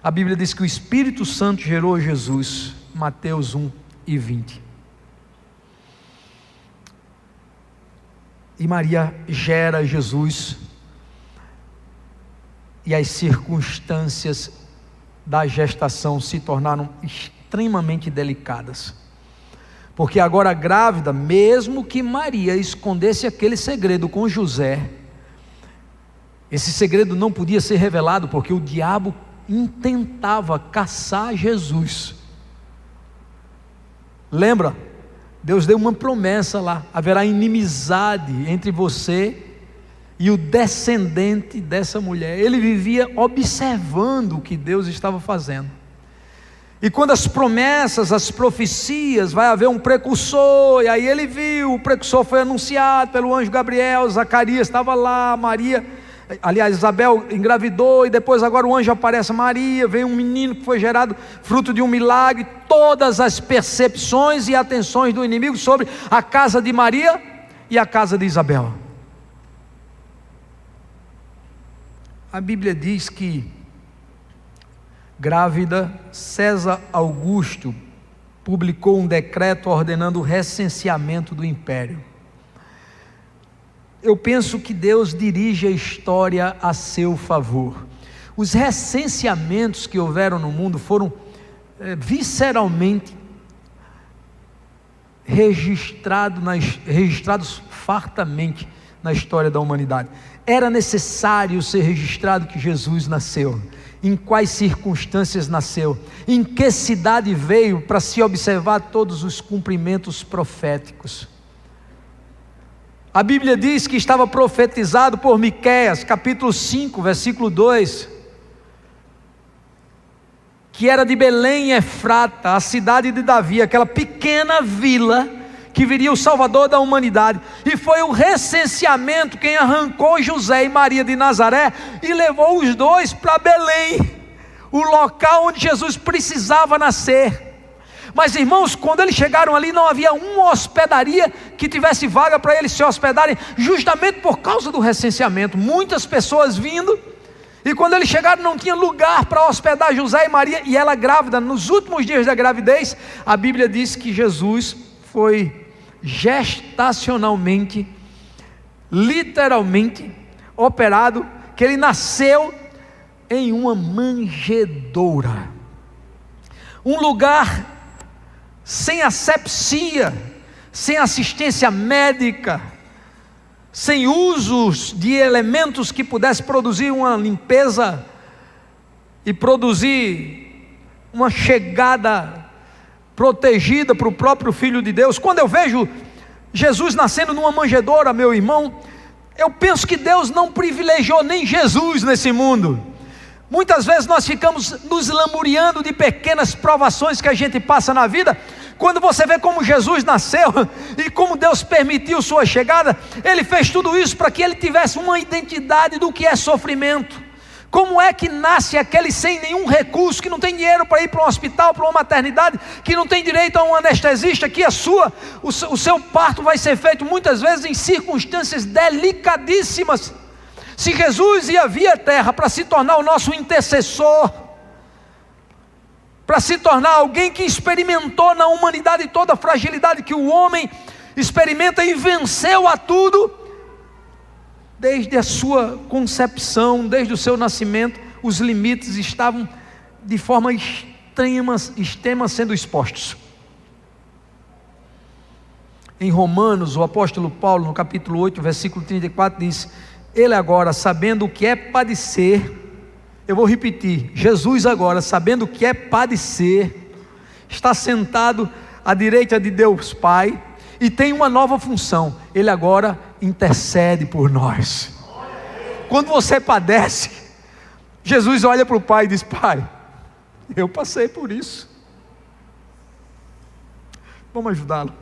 A Bíblia diz que o Espírito Santo gerou Jesus. Mateus 1 e 20. E Maria gera Jesus. E as circunstâncias da gestação se tornaram extremamente delicadas. Porque agora grávida, mesmo que Maria escondesse aquele segredo com José, esse segredo não podia ser revelado, porque o diabo intentava caçar Jesus. Lembra? Deus deu uma promessa lá: haverá inimizade entre você e o descendente dessa mulher. Ele vivia observando o que Deus estava fazendo. E quando as promessas, as profecias, vai haver um precursor, e aí ele viu, o precursor foi anunciado pelo anjo Gabriel, Zacarias estava lá, Maria, aliás, Isabel engravidou, e depois agora o anjo aparece a Maria, veio um menino que foi gerado fruto de um milagre. Todas as percepções e atenções do inimigo sobre a casa de Maria e a casa de Isabel. A Bíblia diz que, grávida, César Augusto publicou um decreto ordenando o recenseamento do império. Eu penso que Deus dirige a história a seu favor. Os recenseamentos que houveram no mundo foram visceralmente registrados fartamente na história da humanidade. Era necessário ser registrado que Jesus nasceu, em quais circunstâncias nasceu, em que cidade veio, para se observar todos os cumprimentos proféticos. A Bíblia diz que estava profetizado por Miqueias, capítulo 5, versículo 2, que era de Belém, Efrata, a cidade de Davi, aquela pequena vila que viria o Salvador da humanidade. E foi o recenseamento quem arrancou José e Maria de Nazaré e levou os dois para Belém, o local onde Jesus precisava nascer. Mas, irmãos, quando eles chegaram ali, não havia uma hospedaria que tivesse vaga para eles se hospedarem, justamente por causa do recenseamento. Muitas pessoas vindo, e quando eles chegaram não tinha lugar para hospedar José e Maria, e ela grávida. Nos últimos dias da gravidez, a Bíblia diz que Jesus foi gestacionalmente, literalmente operado, que ele nasceu em uma manjedoura, um lugar sem asepsia, sem assistência médica, sem usos de elementos que pudesse produzir uma limpeza e produzir uma chegada protegida para o próprio Filho de Deus. Quando eu vejo Jesus nascendo numa manjedoura, meu irmão, eu penso que Deus não privilegiou nem Jesus nesse mundo. Muitas vezes nós ficamos nos lamuriando de pequenas provações que a gente passa na vida. Quando você vê como Jesus nasceu e como Deus permitiu sua chegada, Ele fez tudo isso para que Ele tivesse uma identidade do que é sofrimento. Como é que nasce aquele sem nenhum recurso, que não tem dinheiro para ir para um hospital, para uma maternidade, que não tem direito a um anestesista, que o seu parto vai ser feito muitas vezes em circunstâncias delicadíssimas. Se Jesus ia vir à terra para se tornar o nosso intercessor, para se tornar alguém que experimentou na humanidade toda a fragilidade que o homem experimenta e venceu a tudo, desde a sua concepção, desde o seu nascimento, os limites estavam de forma extrema sendo expostos. Em Romanos, o apóstolo Paulo, no capítulo 8, versículo 34, diz: Ele agora, sabendo o que é padecer, eu vou repetir, Jesus agora, sabendo o que é padecer, está sentado à direita de Deus Pai, e tem uma nova função. Ele agora intercede por nós. Quando você padece, Jesus olha para o Pai e diz: Pai, eu passei por isso, vamos ajudá-lo.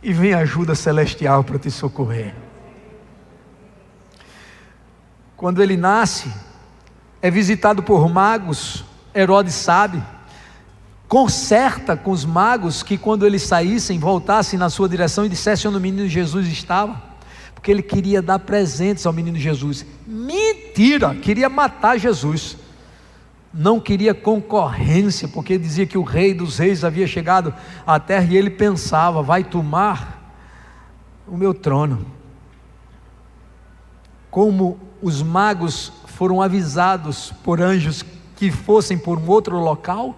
E vem ajuda celestial para te socorrer. Quando ele nasce, é visitado por magos. Herodes sabe, conserta com os magos que quando eles saíssem, voltassem na sua direção e dissessem onde o menino Jesus estava, porque ele queria dar presentes ao menino Jesus. Mentira, queria matar Jesus, não queria concorrência, porque dizia que o rei dos reis havia chegado à terra, e ele pensava: vai tomar o meu trono. Como os magos foram avisados por anjos que fossem por um outro local,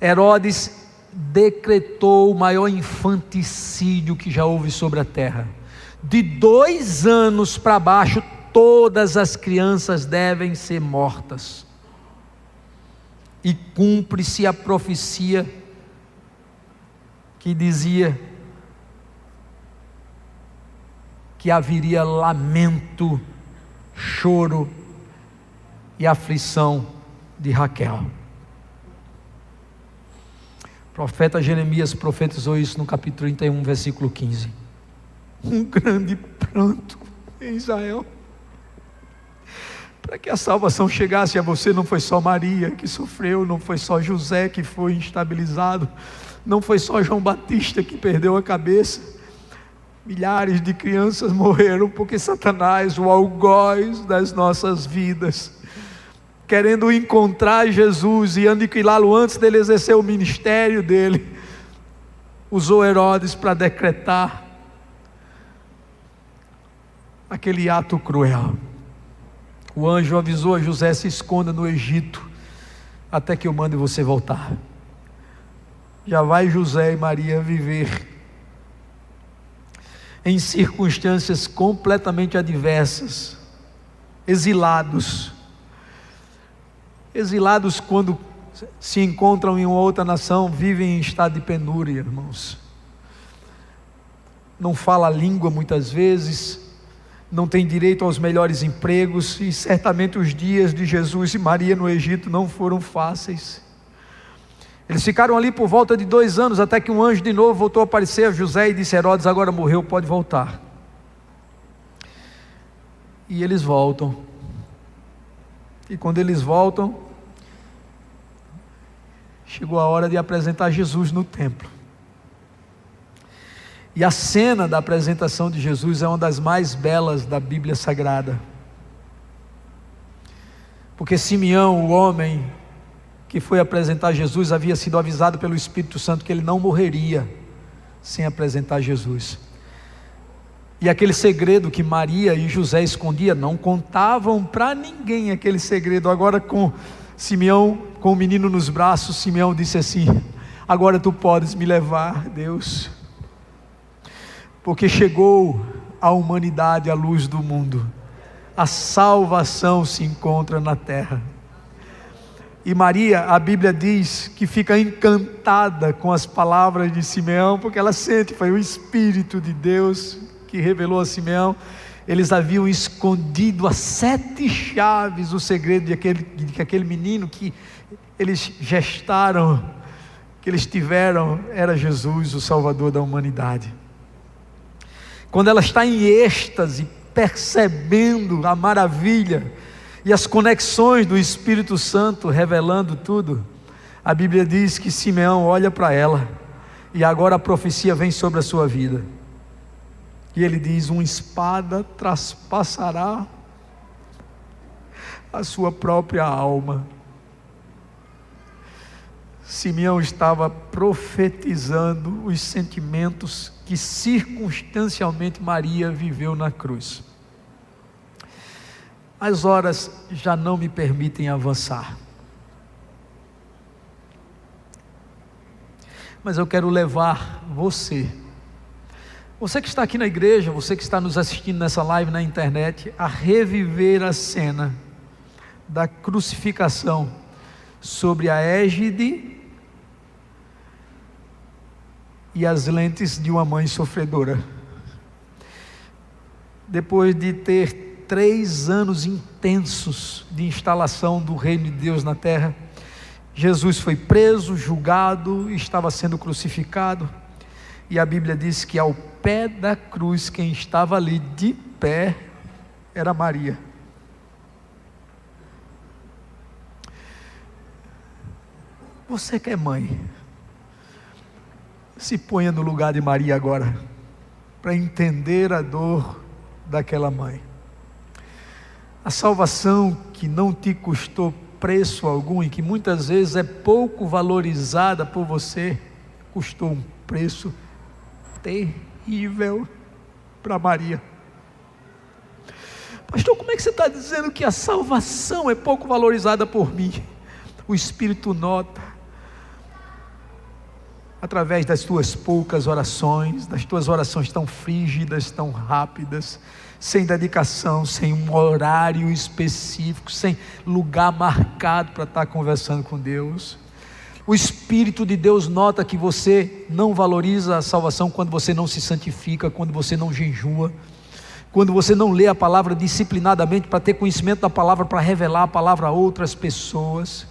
Herodes decretou o maior infanticídio que já houve sobre a terra. De 2 anos para baixo, todas as crianças devem ser mortas. E cumpre-se a profecia que dizia que haveria lamento, choro e aflição de Raquel. O profeta Jeremias profetizou isso no capítulo 31, versículo 15. Um grande pranto em Israel. Para que a salvação chegasse a você, não foi só Maria que sofreu, não foi só José que foi instabilizado, não foi só João Batista que perdeu a cabeça. Milhares de crianças morreram porque Satanás, o algoz das nossas vidas, querendo encontrar Jesus e aniquilá-lo antes dele exercer o ministério dele, usou Herodes para decretar aquele ato cruel. O anjo avisou a José: se esconda no Egito, até que eu mande você voltar. Já vai José e Maria viver em circunstâncias completamente adversas, exilados quando se encontram em uma outra nação, vivem em estado de penúria, irmãos. Não fala a língua muitas vezes, não tem direito aos melhores empregos, e certamente os dias de Jesus e Maria no Egito não foram fáceis. Eles ficaram ali por volta de 2 anos, até que um anjo de novo voltou a aparecer a José e disse: Herodes agora morreu, pode voltar. E eles voltam. E quando eles voltam, chegou a hora de apresentar Jesus no templo. E a cena da apresentação de Jesus é uma das mais belas da Bíblia Sagrada. Porque Simeão, o homem que foi apresentar Jesus, havia sido avisado pelo Espírito Santo que ele não morreria sem apresentar Jesus. E aquele segredo que Maria e José escondiam, não contavam para ninguém aquele segredo. Agora com Simeão, com o menino nos braços, Simeão disse assim: agora tu podes me levar, Deus, porque chegou a humanidade a luz do mundo. A salvação se encontra na terra. E Maria, a Bíblia diz que fica encantada com as palavras de Simeão, porque ela sente, foi o Espírito de Deus que revelou a Simeão. Eles haviam escondido a 7 chaves o segredo de que aquele menino que eles gestaram, que eles tiveram, era Jesus, o Salvador da humanidade. Quando ela está em êxtase, percebendo a maravilha e as conexões do Espírito Santo revelando tudo, a Bíblia diz que Simeão olha para ela, e agora a profecia vem sobre a sua vida, e ele diz: uma espada traspassará a sua própria alma. Simeão estava profetizando os sentimentos que circunstancialmente Maria viveu na cruz. As horas já não me permitem avançar, mas eu quero levar você que está aqui na igreja, você que está nos assistindo nessa live na internet, a reviver a cena da crucificação sobre a égide e as lentes de uma mãe sofredora. Depois de ter 3 anos intensos de instalação do reino de Deus na terra, Jesus foi preso, julgado, estava sendo crucificado, e a Bíblia diz que ao pé da cruz, quem estava ali de pé era Maria. Você que é mãe, se ponha no lugar de Maria agora, para entender a dor daquela mãe. A salvação que não te custou preço algum e que muitas vezes é pouco valorizada por você, custou um preço terrível para Maria. Pastor, como é que você está dizendo que a salvação é pouco valorizada por mim? O Espírito nota, através das tuas poucas orações, das tuas orações tão frígidas, tão rápidas, sem dedicação, sem um horário específico, sem lugar marcado para estar conversando com Deus. O Espírito de Deus nota que você não valoriza a salvação quando você não se santifica, quando você não jejua, quando você não lê a palavra disciplinadamente para ter conhecimento da palavra, para revelar a palavra a outras pessoas.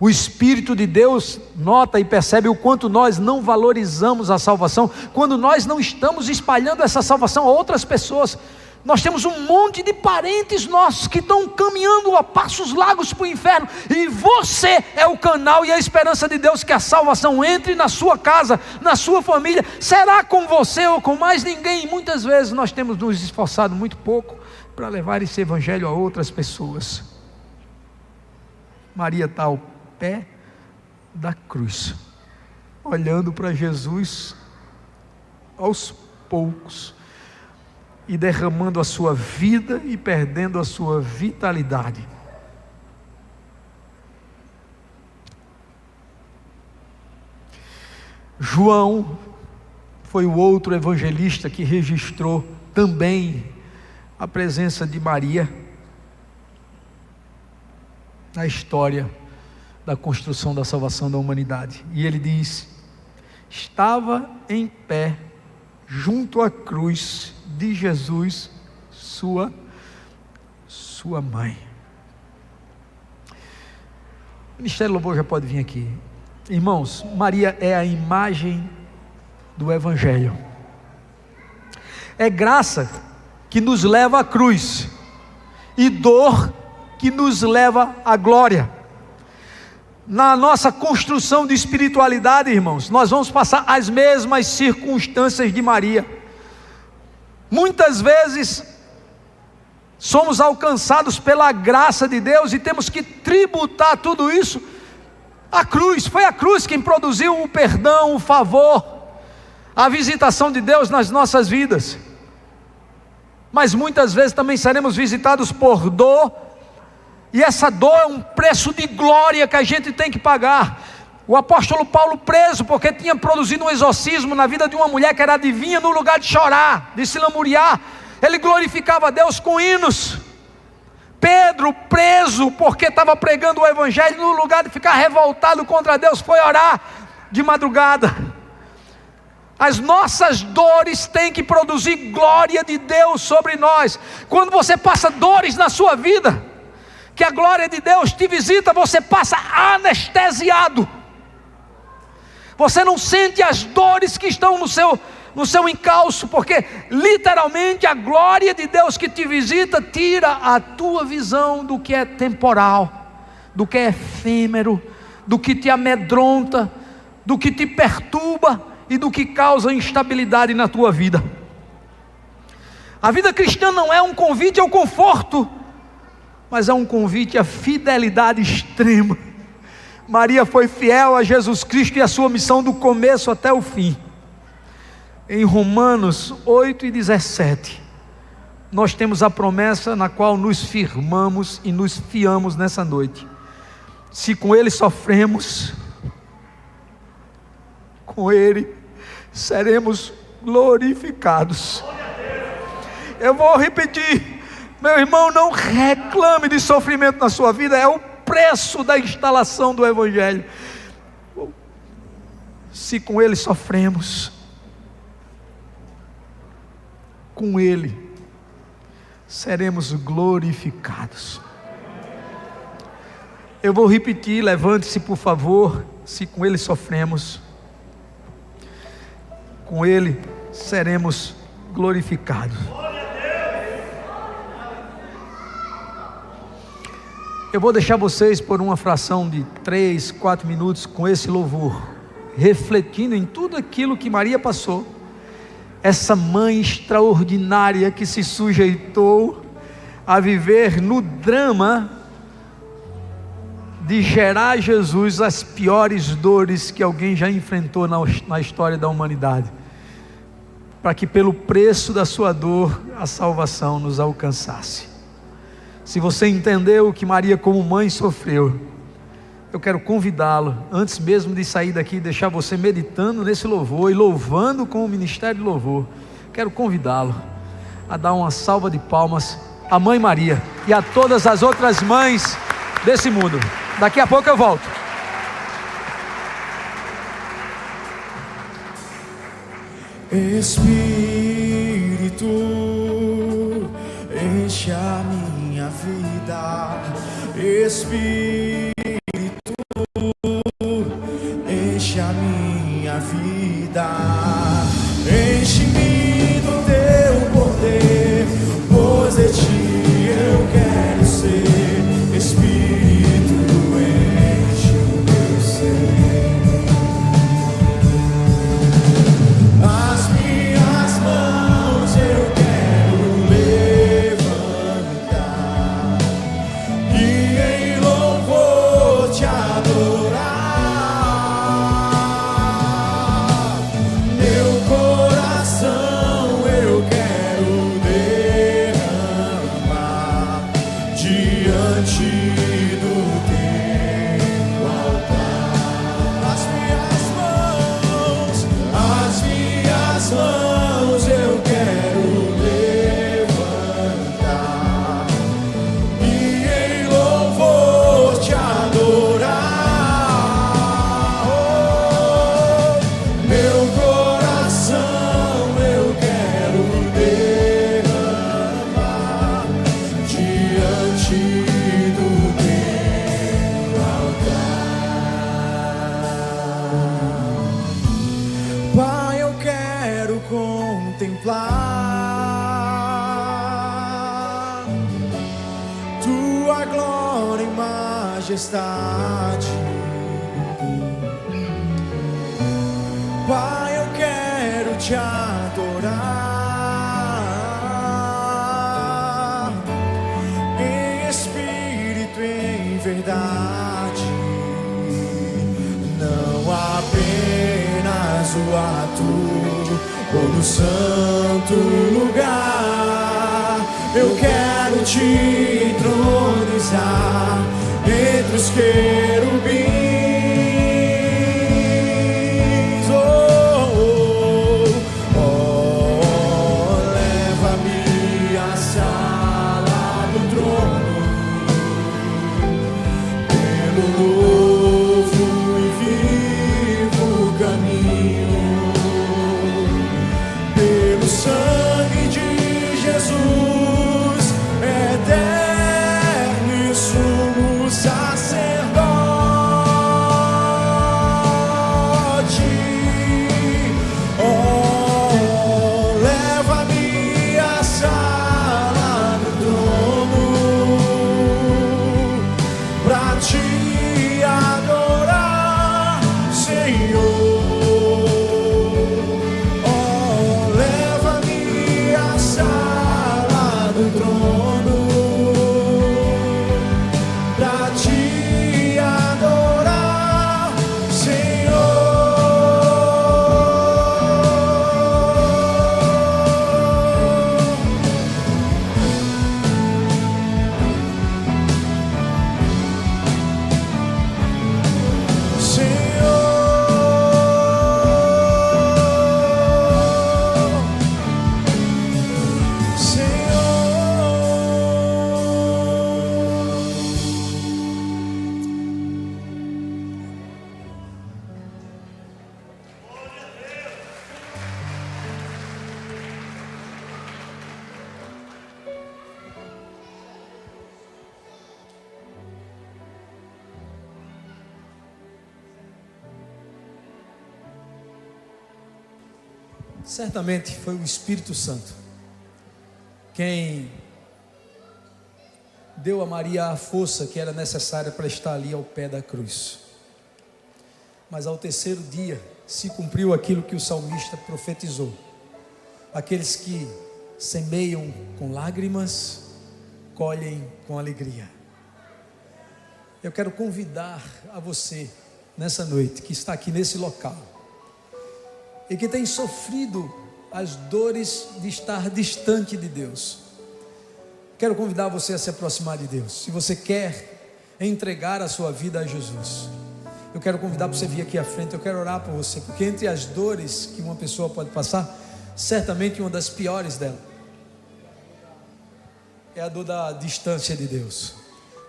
O Espírito de Deus nota e percebe o quanto nós não valorizamos a salvação, quando nós não estamos espalhando essa salvação a outras pessoas. Nós temos um monte de parentes nossos que estão caminhando a passos largos para o inferno, e você é o canal e a esperança de Deus que a salvação entre na sua casa, na sua família. Será com você ou com mais ninguém? E muitas vezes nós temos nos esforçado muito pouco para levar esse evangelho a outras pessoas. Maria está ao pé da cruz, olhando para Jesus aos poucos, e derramando a sua vida e perdendo a sua vitalidade. João foi o outro evangelista que registrou também a presença de Maria na história da construção da salvação da humanidade. E ele diz: estava em pé junto à cruz de Jesus, sua mãe. O Ministério Louvor já pode vir aqui. Irmãos, Maria é a imagem do Evangelho. É graça que nos leva à cruz, e dor que nos leva à glória. Na nossa construção de espiritualidade, irmãos, nós vamos passar as mesmas circunstâncias de Maria. Muitas vezes somos alcançados pela graça de Deus e temos que tributar tudo isso à cruz. Foi a cruz quem produziu o perdão, o favor, a visitação de Deus nas nossas vidas. Mas muitas vezes também seremos visitados por dor, e essa dor é um preço de glória que a gente tem que pagar. O apóstolo Paulo, preso porque tinha produzido um exorcismo na vida de uma mulher que era adivinha, no lugar de chorar, de se lamuriar, Ele glorificava a Deus com hinos. Pedro, preso porque estava pregando o evangelho, no lugar de ficar revoltado contra Deus, foi orar de madrugada. As nossas dores têm que produzir glória de Deus sobre nós. Quando você passa dores na sua vida, que a glória de Deus te visita, você passa anestesiado. Você não sente as dores que estão no seu encalço, porque literalmente a glória de Deus que te visita tira a tua visão do que é temporal, do que é efêmero, do que te amedronta, do que te perturba e do que causa instabilidade na tua vida. A vida cristã não é um convite ao conforto, mas é um convite à fidelidade extrema. Maria foi fiel a Jesus Cristo e a sua missão do começo até o fim. Em Romanos 8:17, nós temos a promessa na qual nos firmamos e nos fiamos nessa noite. Se com Ele sofremos, com Ele seremos glorificados. Eu vou repetir, meu irmão, não reclame de sofrimento na sua vida, é o preço da instalação do evangelho. Se com Ele sofremos, com Ele seremos glorificados. Eu vou repetir, levante-se por favor. Se com Ele sofremos, com Ele seremos glorificados. Eu vou deixar vocês por uma fração de 3, 4 minutos com esse louvor, refletindo em tudo aquilo que Maria passou. Essa mãe extraordinária que se sujeitou a viver no drama de gerar Jesus as piores dores que alguém já enfrentou na história da humanidade, para que pelo preço da sua dor a salvação nos alcançasse. Se você entendeu o que Maria como mãe sofreu, eu quero convidá-lo, antes mesmo de sair daqui, deixar você meditando nesse louvor e louvando com o Ministério de Louvor. Quero convidá-lo a dar uma salva de palmas à Mãe Maria e a todas as outras mães desse mundo. Daqui a pouco eu volto. Espírito, enche a minha vida. Espírito, enche a minha vida. Enche-me do teu poder, pois de ti eu quero ser. Espírito, enche o meu ser. As minhas mãos eu quero levantar e em louvor te adorar. Meu coração eu quero derramar diante do teu altar. As minhas mãos eu quero levantar e em louvor te adorar. Oh, meu coração eu quero derramar diante do teu altar. Pai, eu quero contemplar tua glória e majestade. Pai, eu quero te adorar em espírito e em verdade, não apenas o ato ou no santo lugar. Eu quero te entronizar entre os querubins. Oh, oh, oh, leva-me do trono pra te adorar, Senhor. Certamente foi o Espírito Santo quem deu a Maria a força que era necessária para estar ali ao pé da cruz. Mas ao terceiro dia se cumpriu aquilo que o salmista profetizou: aqueles que semeiam com lágrimas, colhem com alegria. Eu quero convidar a você nessa noite, que está aqui nesse local e que tem sofrido as dores de estar distante de Deus, quero convidar você a se aproximar de Deus. Se você quer entregar a sua vida a Jesus, eu quero convidar para você vir aqui à frente. Eu quero orar por você, porque entre as dores que uma pessoa pode passar, certamente uma das piores dela é a dor da distância de Deus,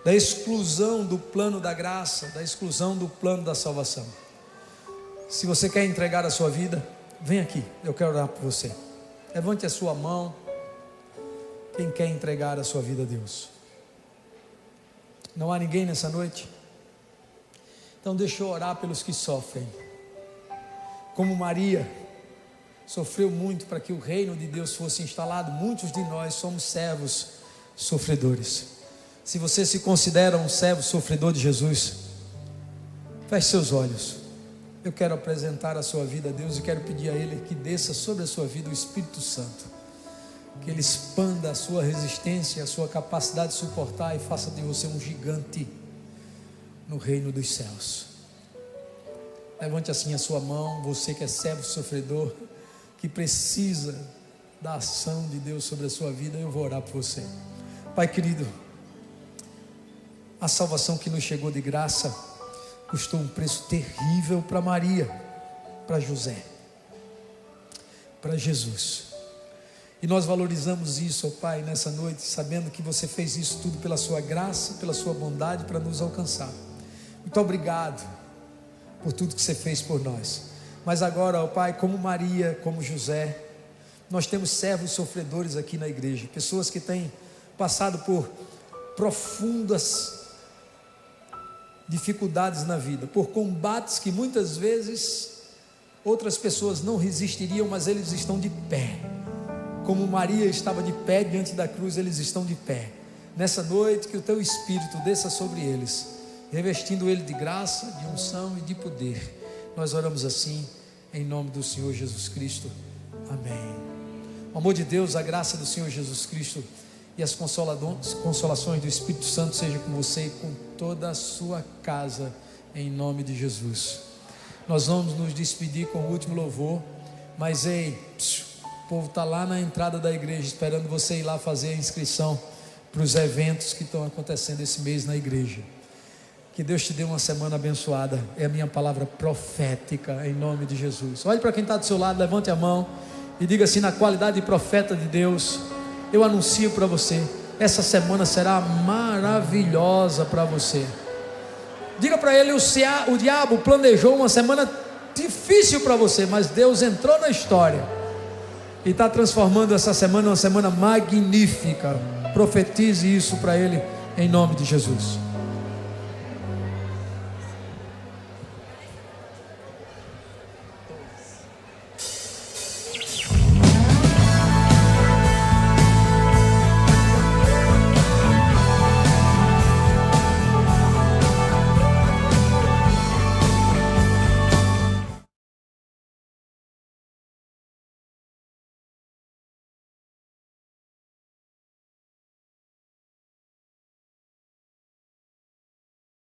da exclusão do plano da graça, da exclusão do plano da salvação. Se você quer entregar a sua vida, vem aqui, eu quero orar por você. Levante a sua mão, quem quer entregar a sua vida a Deus. Não há ninguém nessa noite? Então deixa eu orar pelos que sofrem. Como Maria sofreu muito para que o reino de Deus fosse instalado, muitos de nós somos servos sofredores. Se você se considera um servo sofredor de Jesus, feche seus olhos. Eu quero apresentar a sua vida a Deus e quero pedir a Ele que desça sobre a sua vida o Espírito Santo, que Ele expanda a sua resistência, a sua capacidade de suportar e faça de você um gigante no reino dos céus. Levante assim a sua mão, você que é servo sofredor, que precisa da ação de Deus sobre a sua vida. Eu vou orar por você. Pai querido, a salvação que nos chegou de graça custou um preço terrível para Maria, para José, para Jesus. E nós valorizamos isso, ó Pai, nessa noite, sabendo que você fez isso tudo pela sua graça, pela sua bondade, para nos alcançar. Muito obrigado por tudo que você fez por nós. Mas agora, ó Pai, como Maria, como José, nós temos servos sofredores aqui na igreja, pessoas que têm passado por profundas dificuldades na vida, por combates que muitas vezes outras pessoas não resistiriam, mas eles estão de pé. Como Maria estava de pé diante da cruz, eles estão de pé. Nessa noite, que o teu Espírito desça sobre eles, revestindo ele de graça, de unção e de poder. Nós oramos assim, em nome do Senhor Jesus Cristo. Amém. O amor de Deus, a graça do Senhor Jesus Cristo e as consolações do Espírito Santo seja com você e com toda a sua casa, em nome de Jesus. Nós vamos nos despedir com o último louvor, mas ei, o povo está lá na entrada da igreja esperando você ir lá fazer a inscrição para os eventos que estão acontecendo esse mês na igreja. Que Deus te dê uma semana abençoada. É a minha palavra profética, em nome de Jesus. Olhe para quem está do seu lado, levante a mão e diga assim: na qualidade de profeta de Deus, eu anuncio para você, essa semana será maravilhosa para você. Diga para ele: o diabo planejou uma semana difícil para você, mas Deus entrou na história e está transformando essa semana em uma semana magnífica. Profetize isso para ele, em nome de Jesus.